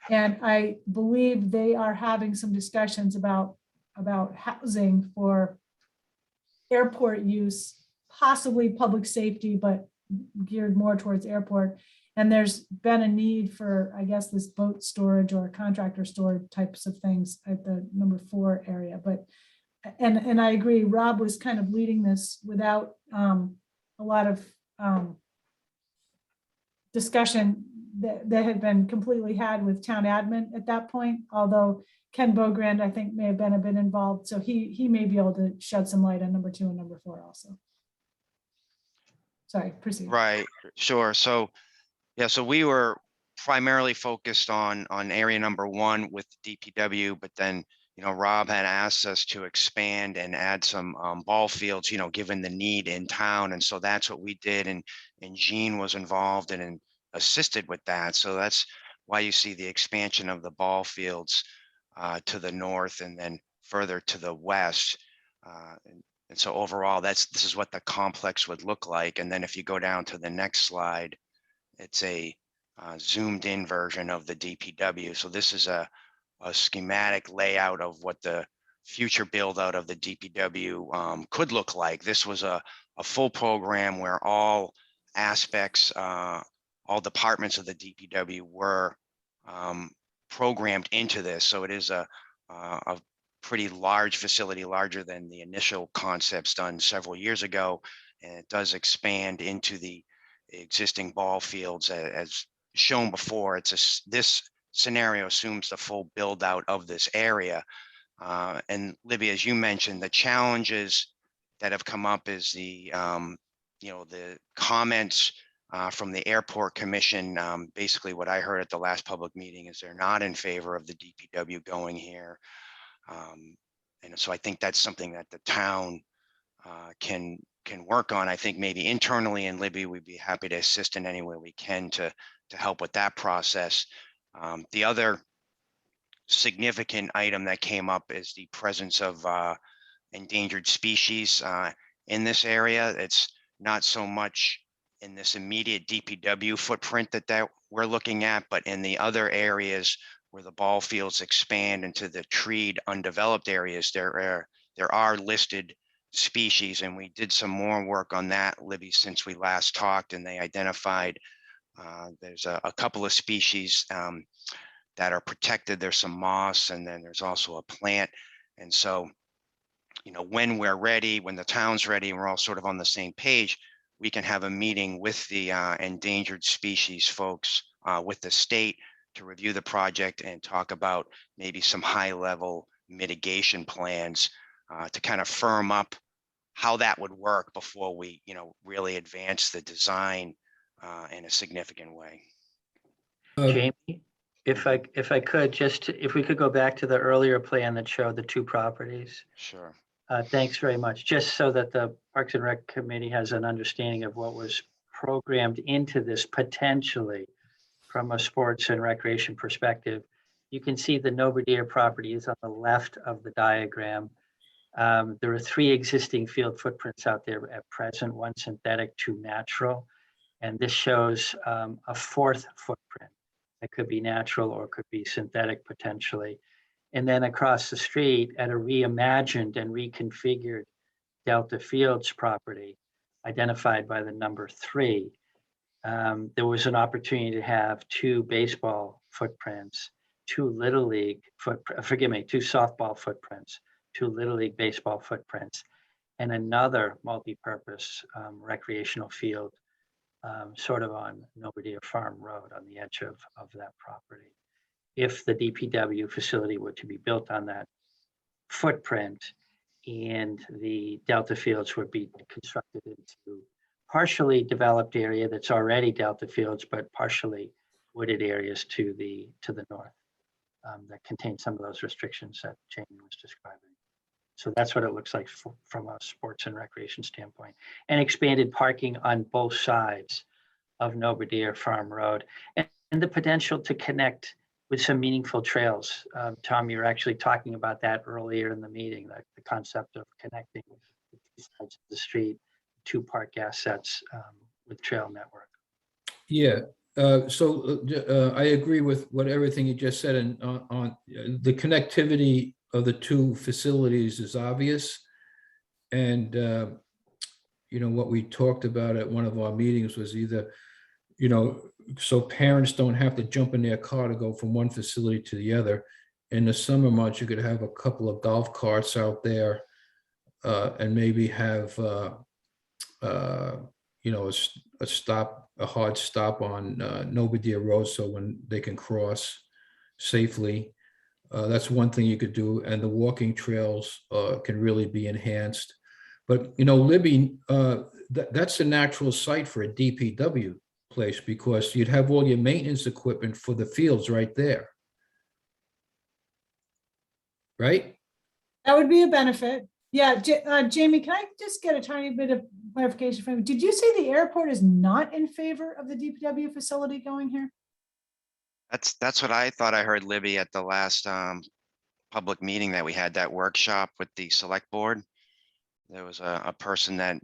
And I believe they are having some discussions about housing for airport use, possibly public safety, but geared more towards airport. And there's been a need for, I guess, this boat storage or contractor storage types of things at the number 4 area. But, and I agree, Rob was kind of leading this without a lot of discussion that had been completely had with town admin at that point, although Ken Bogrand, I think, may have been a bit involved. So he may be able to shed some light on number 2 and number 4 also. Sorry, proceed. Right, sure. So, yeah, so we were primarily focused on area number 1 with DPW, but then, Rob had asked us to expand and add some ball fields, given the need in town. And so that's what we did. And Jean was involved and assisted with that. So that's why you see the expansion of the ball fields to the north and then further to the west. And so overall, this is what the complex would look like. And then if you go down to the next slide, it's a zoomed in version of the DPW. So this is a schematic layout of what the future build out of the DPW could look like. This was a full program where all aspects, all departments of the DPW were programmed into this. So it is a pretty large facility, larger than the initial concepts done several years ago. And it does expand into the existing ball fields as shown before. This scenario assumes the full build out of this area. And Libby, as you mentioned, the challenges that have come up is the comments from the Airport Commission. Basically what I heard at the last public meeting is they're not in favor of the DPW going here. And so I think that's something that the town can work on. I think maybe internally, and Libby, we'd be happy to assist in any way we can to help with that process. The other significant item that came up is the presence of endangered species in this area. It's not so much in this immediate DPW footprint that we're looking at, but in the other areas where the ball fields expand into the treed undeveloped areas, there are listed species, and we did some more work on that, Libby, since we last talked, and they identified there's a couple of species that are protected. There's some moss, and then there's also a plant. And so, you know, when we're ready, when the town's ready, and we're all sort of on the same page, we can have a meeting with the endangered species folks with the state to review the project and talk about maybe some high-level mitigation plans to kind of firm up how that would work before we, you know, really advance the design in a significant way. Jamie, if I could, if we could go back to the earlier plan that showed the two properties. Sure. Thanks very much. Just so that the Parks and Rec Committee has an understanding of what was programmed into this potentially from a sports and recreation perspective. You can see the Noverdeer property is on the left of the diagram. There are 3 existing field footprints out there at present, 1 synthetic, 2 natural. And this shows a 4th footprint that could be natural or could be synthetic potentially. And then across the street at a reimagined and reconfigured Delta Fields property, identified by the number 3, there was an opportunity to have 2 baseball footprints, 2 Little League, 2 softball footprints, 2 Little League baseball footprints, and another multi-purpose recreational field sort of on Noverdeer Farm Road on the edge of that property. If the DPW facility were to be built on that footprint and the Delta Fields would be constructed into partially developed area that's already Delta Fields, but partially wooded areas to the north that contain some of those restrictions that Jamie was describing. So that's what it looks like from a sports and recreation standpoint, and expanded parking on both sides of Noverdeer Farm Road, and the potential to connect with some meaningful trails. Tom, you were actually talking about that earlier in the meeting, like the concept of connecting the 2 sides of the street, 2 park assets with trail network. Yeah, I agree with everything you just said, and on the connectivity of the 2 facilities is obvious. And, you know, what we talked about at one of our meetings was either, you know, so parents don't have to jump in their car to go from one facility to the other. In the summer months, you could have a couple of golf carts out there and maybe have, you know, a hard stop on Noverdeer Road, so when they can cross safely. That's one thing you could do, and the walking trails can really be enhanced. But, you know, Libby, that's a natural site for a DPW place, because you'd have all your maintenance equipment for the fields right there. Right? That would be a benefit. Yeah, Jamie, can I just get a tiny bit of clarification from you? Did you say the airport is not in favor of the DPW facility going here? That's what I thought I heard, Libby, at the last public meeting that we had, that workshop with the select board. There was a person that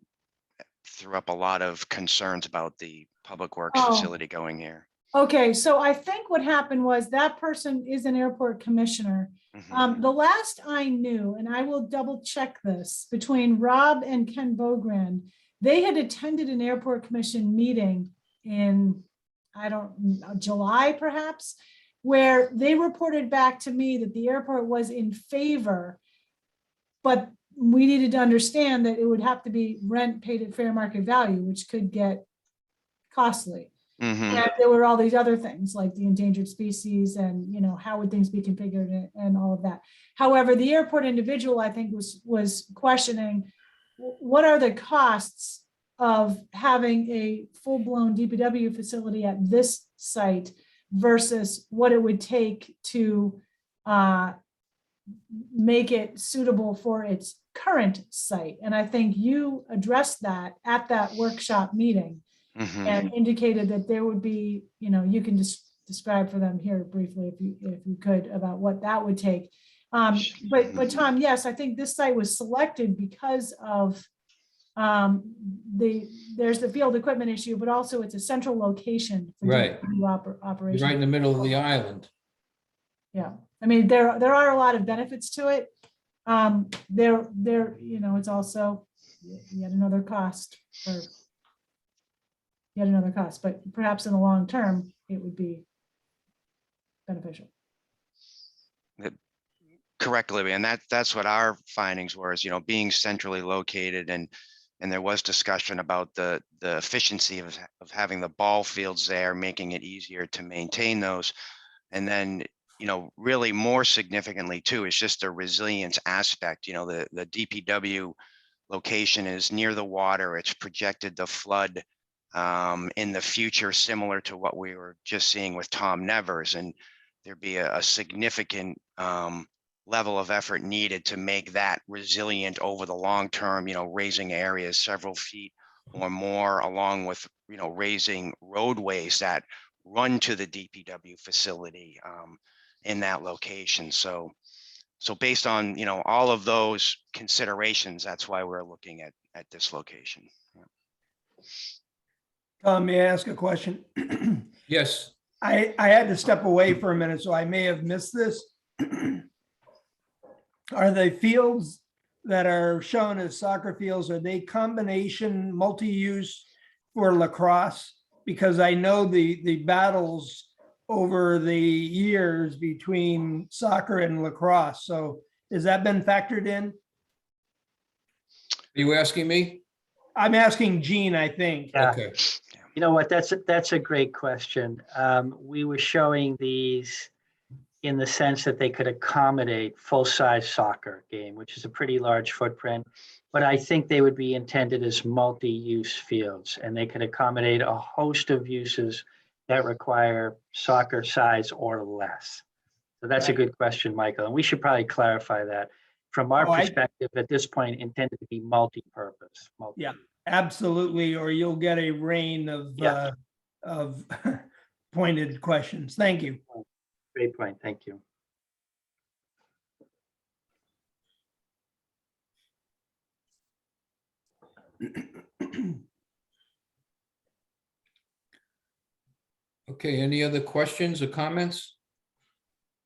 threw up a lot of concerns about the public works facility going here. Okay, so I think what happened was that person is an airport commissioner. The last I knew, and I will double check this, between Rob and Ken Bogrand, they had attended an airport commission meeting in, I don't know, July perhaps, where they reported back to me that the airport was in favor, but we needed to understand that it would have to be rent paid at fair market value, which could get costly. And there were all these other things like the endangered species and, you know, how would things be configured and all of that. However, the airport individual, I think, was questioning what are the costs of having a full-blown DPW facility at this site versus what it would take to make it suitable for its current site. And I think you addressed that at that workshop meeting. And indicated that there would be, you know, you can just describe for them here briefly if you could about what that would take. But Tom, yes, I think this site was selected because of there's the field equipment issue, but also it's a central location for Right. DPW You're operation. right in the middle of the island. Yeah, I mean, there are a lot of benefits to it. It's also yet another cost but perhaps in the long term, it would be beneficial. Correct, Libby, and that's what our findings were, is, being centrally located, and there was discussion about the efficiency of having the ball fields there, making it easier to maintain those. And then, really more significantly too, is just the resilience aspect. The DPW location is near the water. It's projected to flood in the future, similar to what we were just seeing with Tom Nevers, and there'd be a significant level of effort needed to make that resilient over the long term, raising areas several feet or more, along with, raising roadways that run to the DPW facility in that location. So based on, all of those considerations, that's why we're looking at this location. Tom, may I ask a question? Yes. I had to step away for a minute, so I may have missed this. Are the fields that are shown as soccer fields, are they combination multi-use for lacrosse? Because I know the battles over the years between soccer and lacrosse. So has that been factored in? Are you asking me? I'm asking Gene, I think. Yeah. Okay. You know what? That's a great question. We were showing these in the sense that they could accommodate full-size soccer game, which is a pretty large footprint. But I think they would be intended as multi-use fields, and they could accommodate a host of uses that require soccer size or less. So that's a good question, Michael. And we should probably clarify that. From our perspective, at this point, intended to be multi-purpose. Yeah, absolutely. Or you'll get a rain of pointed questions. Thank you. Great point. Thank you. Okay, any other questions or comments?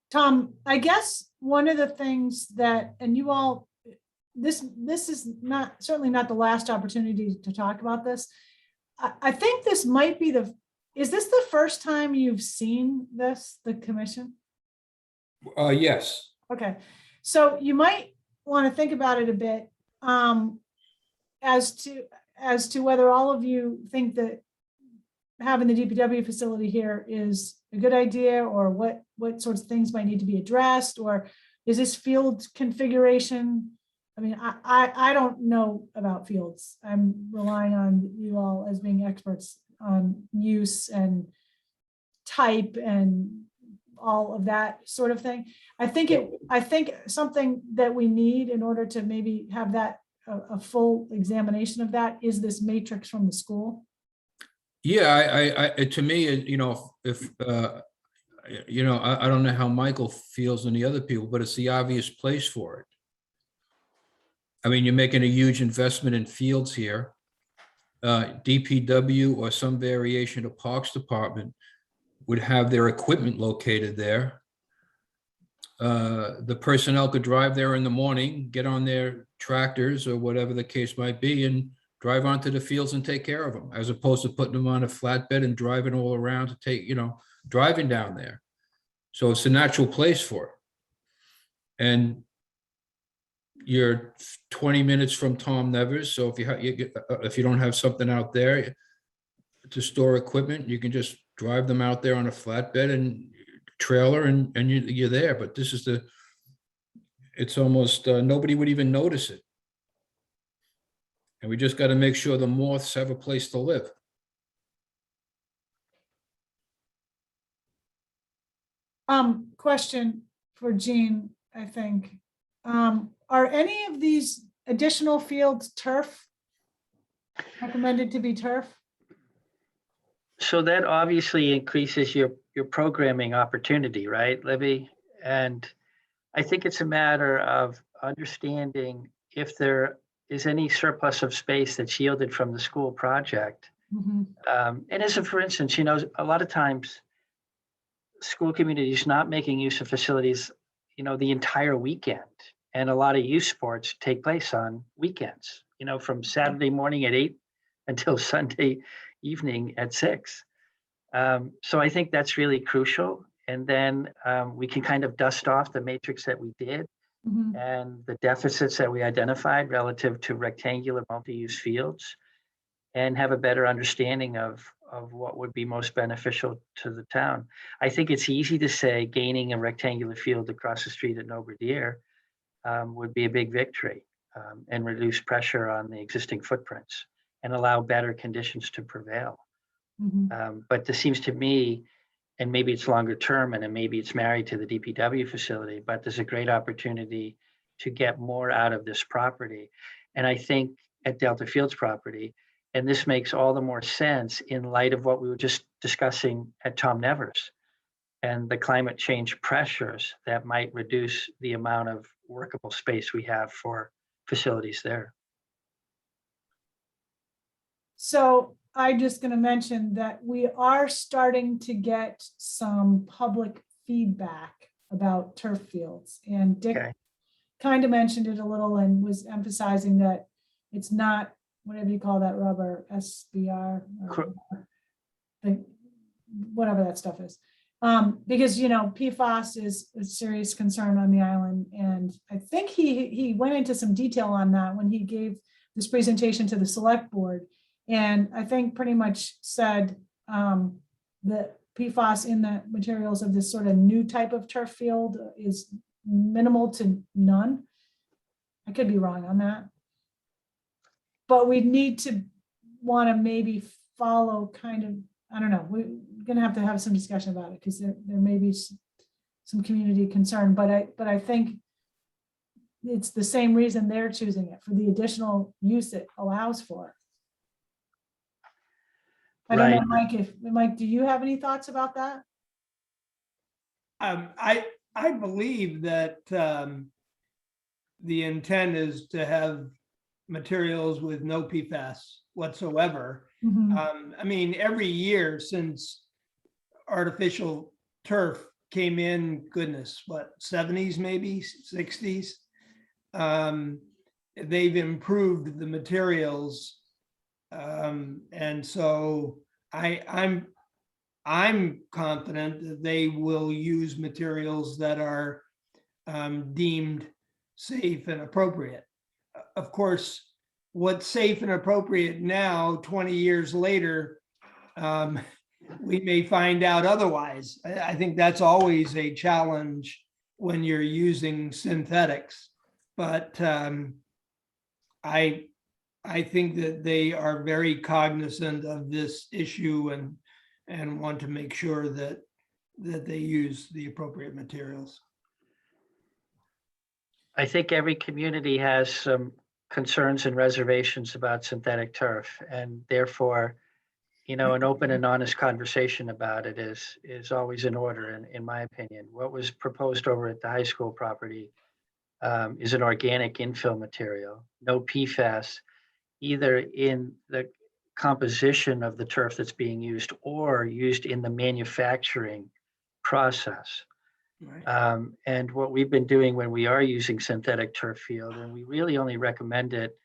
Tom, I guess one of the things that, and you all, this is certainly not the last opportunity to talk about this. I think this might be is this the first time you've seen this, the commission? Yes. Okay, so you might want to think about it a bit as to whether all of you think that having the DPW facility here is a good idea, or what sorts of things might need to be addressed, or is this field configuration? I mean, I don't know about fields. I'm relying on you all as being experts on use and type and all of that sort of thing. I think something that we need in order to maybe have that a full examination of that is this matrix from the school. Yeah, to me, if I don't know how Michael feels and the other people, but it's the obvious place for it. I mean, you're making a huge investment in fields here. DPW or some variation of Parks Department would have their equipment located there. The personnel could drive there in the morning, get on their tractors or whatever the case might be, and drive onto the fields and take care of them, as opposed to putting them on a flatbed and driving all around to take, driving down there. So it's a natural place for it. And you're 20 minutes from Tom Nevers. So if you don't have something out there to store equipment, you can just drive them out there on a flatbed and trailer and you're there. But this is it's almost, nobody would even notice it. And we just got to make sure the moths have a place to live. Question for Gene, I think. Are any of these additional fields turf? Recommended to be turf? So that obviously increases your programming opportunity, right, Libby? And I think it's a matter of understanding if there is any surplus of space that's yielded from the school project. Mhm. And as a, for instance, you know, a lot of times school communities not making use of facilities, you know, the entire weekend. And a lot of youth sports take place on weekends, you know, from Saturday morning at 8 until Sunday evening at 6. So I think that's really crucial. And then we can kind of dust off the matrix that we did Mhm. and the deficits that we identified relative to rectangular multi-use fields and have a better understanding of what would be most beneficial to the town. I think it's easy to say gaining a rectangular field across the street at Noberdier would be a big victory and reduce pressure on the existing footprints and allow better conditions to prevail. Mhm. But this seems to me, and maybe it's longer term and then maybe it's married to the DPW facility, but there's a great opportunity to get more out of this property. And I think at Delta Fields property, and this makes all the more sense in light of what we were just discussing at Tom Nevers and the climate change pressures that might reduce the amount of workable space we have for facilities there. So I'm just going to mention that we are starting to get some public feedback about turf fields. And Dick Okay. kind of mentioned it a little and was emphasizing that it's not, whatever you call that rubber, SBR, or whatever that stuff is. Because, you know, PFAS is a serious concern on the island. And I think he went into some detail on that when he gave this presentation to the select board. And I think pretty much said that PFAS in the materials of this sort of new type of turf field is minimal to none. I could be wrong on that. But we need to want to maybe follow kind of, I don't know, we're going to have some discussion about it because there may be some community concern, but I think it's the same reason they're choosing it, for the additional use it allows for. I don't know, Mike, do you have any thoughts about that? I believe that the intent is to have materials with no PFAS whatsoever. Mhm. I mean, every year since artificial turf came in, goodness, what, 70s, maybe 60s, they've improved the materials. And so I'm confident that they will use materials that are deemed safe and appropriate. Of course, what's safe and appropriate now, 20 years later, we may find out otherwise. I think that's always a challenge when you're using synthetics. But I think that they are very cognizant of this issue and want to make sure that they use the appropriate materials. I think every community has some concerns and reservations about synthetic turf, and therefore, you know, an open and honest conversation about it is always in order, in my opinion. What was proposed over at the high school property is an organic infill material, no PFAS, either in the composition of the turf that's being used or used in the manufacturing process. Right. And what we've been doing when we are using synthetic turf field, and we really only recommend it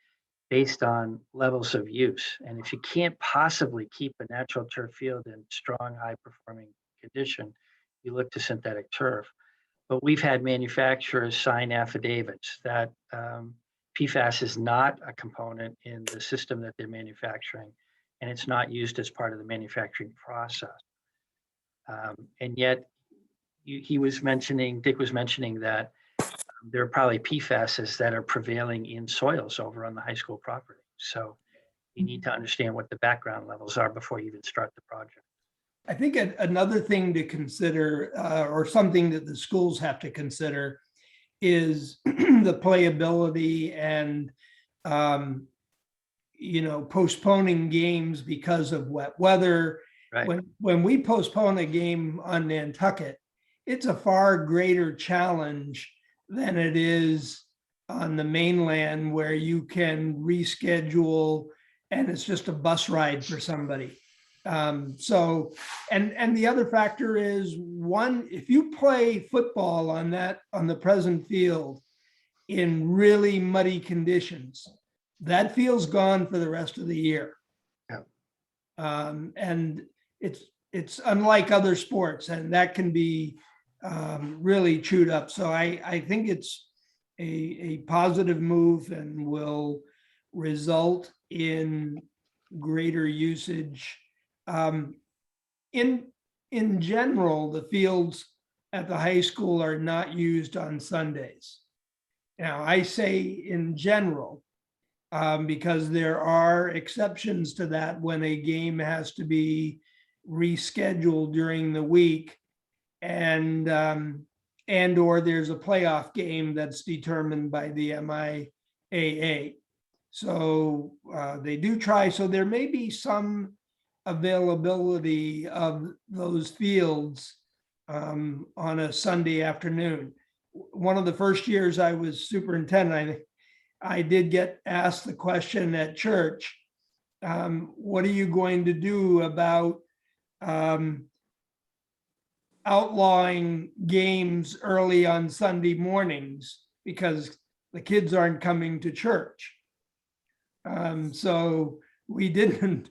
based on levels of use. And if you can't possibly keep a natural turf field in strong, high-performing condition, you look to synthetic turf. But we've had manufacturers sign affidavits that PFAS is not a component in the system that they're manufacturing, and it's not used as part of the manufacturing process. And yet, Dick was mentioning that there are probably PFASs that are prevailing in soils over on the high school property. So you need to understand what the background levels are before you even start the project. I think another thing to consider, or something that the schools have to consider, is the playability and you know, postponing games because of wet weather. Right. When we postpone a game on Nantucket, it's a far greater challenge than it is on the mainland where you can reschedule and it's just a bus ride for somebody. So, and the other factor is one, if you play football on the present field in really muddy conditions, that field's gone for the rest of the year. Yeah. And it's unlike other sports, and that can be really chewed up. So I think it's a positive move and will result in greater usage. In general, the fields at the high school are not used on Sundays. Now, I say in general, because there are exceptions to that when a game has to be rescheduled during the week and or there's a playoff game that's determined by the MIAA. So they do try. So there may be some availability of those fields on a Sunday afternoon. One of the first years I was superintendent, I did get asked the question at church, what are you going to do about outlawing games early on Sunday mornings because the kids aren't coming to church? So we didn't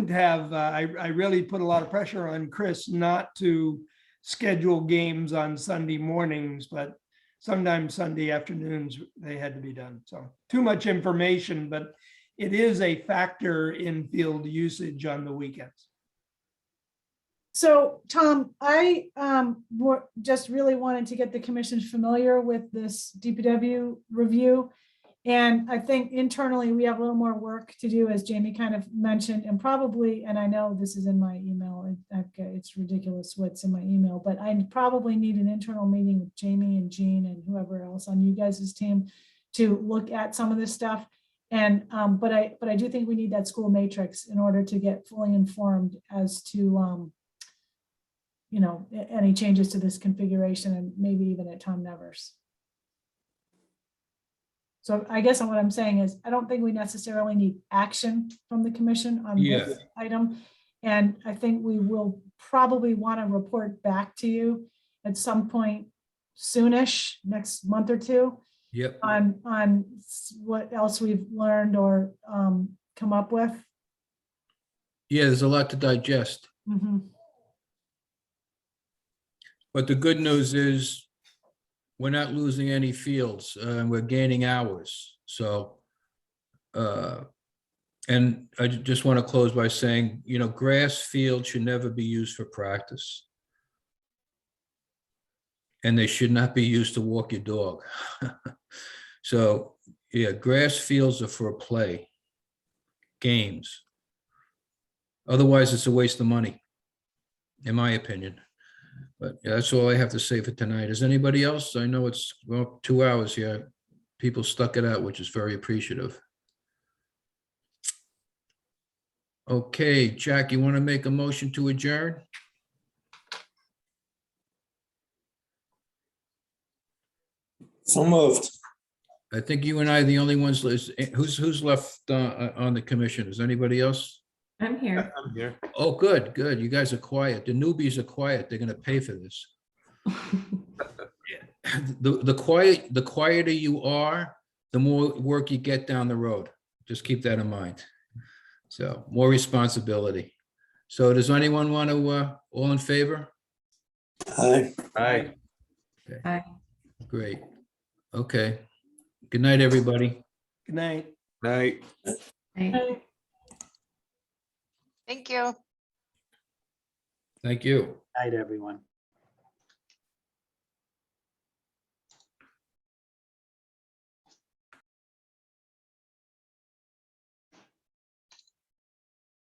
have, I really put a lot of pressure on Chris not to schedule games on Sunday mornings, but sometimes Sunday afternoons, they had to be done. So too much information, but it is a factor in field usage on the weekends. So Tom, I just really wanted to get the commission familiar with this DPW review. And I think internally we have a little more work to do, as Jamie kind of mentioned, and probably, and I know this is in my email, it's ridiculous what's in my email, but I probably need an internal meeting with Jamie and Jean and whoever else on you guys' team to look at some of this stuff. And but I do think we need that school matrix in order to get fully informed as to you know, any changes to this configuration and maybe even at Tom Nevers. So I guess what I'm saying is, I don't think we necessarily need action from the commission on this item. And I think we will probably want to report back to you at some point soonish, next month or two. Yep. On what else we've learned or come up with. Yeah, there's a lot to digest. Mm-hmm. But the good news is we're not losing any fields and we're gaining hours. So, and I just want to close by saying, you know, grass fields should never be used for practice. And they should not be used to walk your dog. So, yeah, grass fields are for play, games. Otherwise, it's a waste of money, in my opinion. But yeah, that's all I have to say for tonight. Is anybody else? I know it's, well, 2 hours here. People stuck it out, which is very appreciative. Okay, Jack, you want to make a motion to adjourn? So moved. I think you and I are the only ones. Who's left on the commission? Is anybody else? I'm here. I'm here. Oh, good, good. You guys are quiet. The newbies are quiet. They're going to pay for this. The quieter you are, the more work you get down the road. Just keep that in mind. So more responsibility. So does anyone want to, all in favor? Aye. Aye. Okay. Aye. Great. Okay. Good night, everybody. Good night. Night. Aye. Thank you. Thank you. Night, everyone.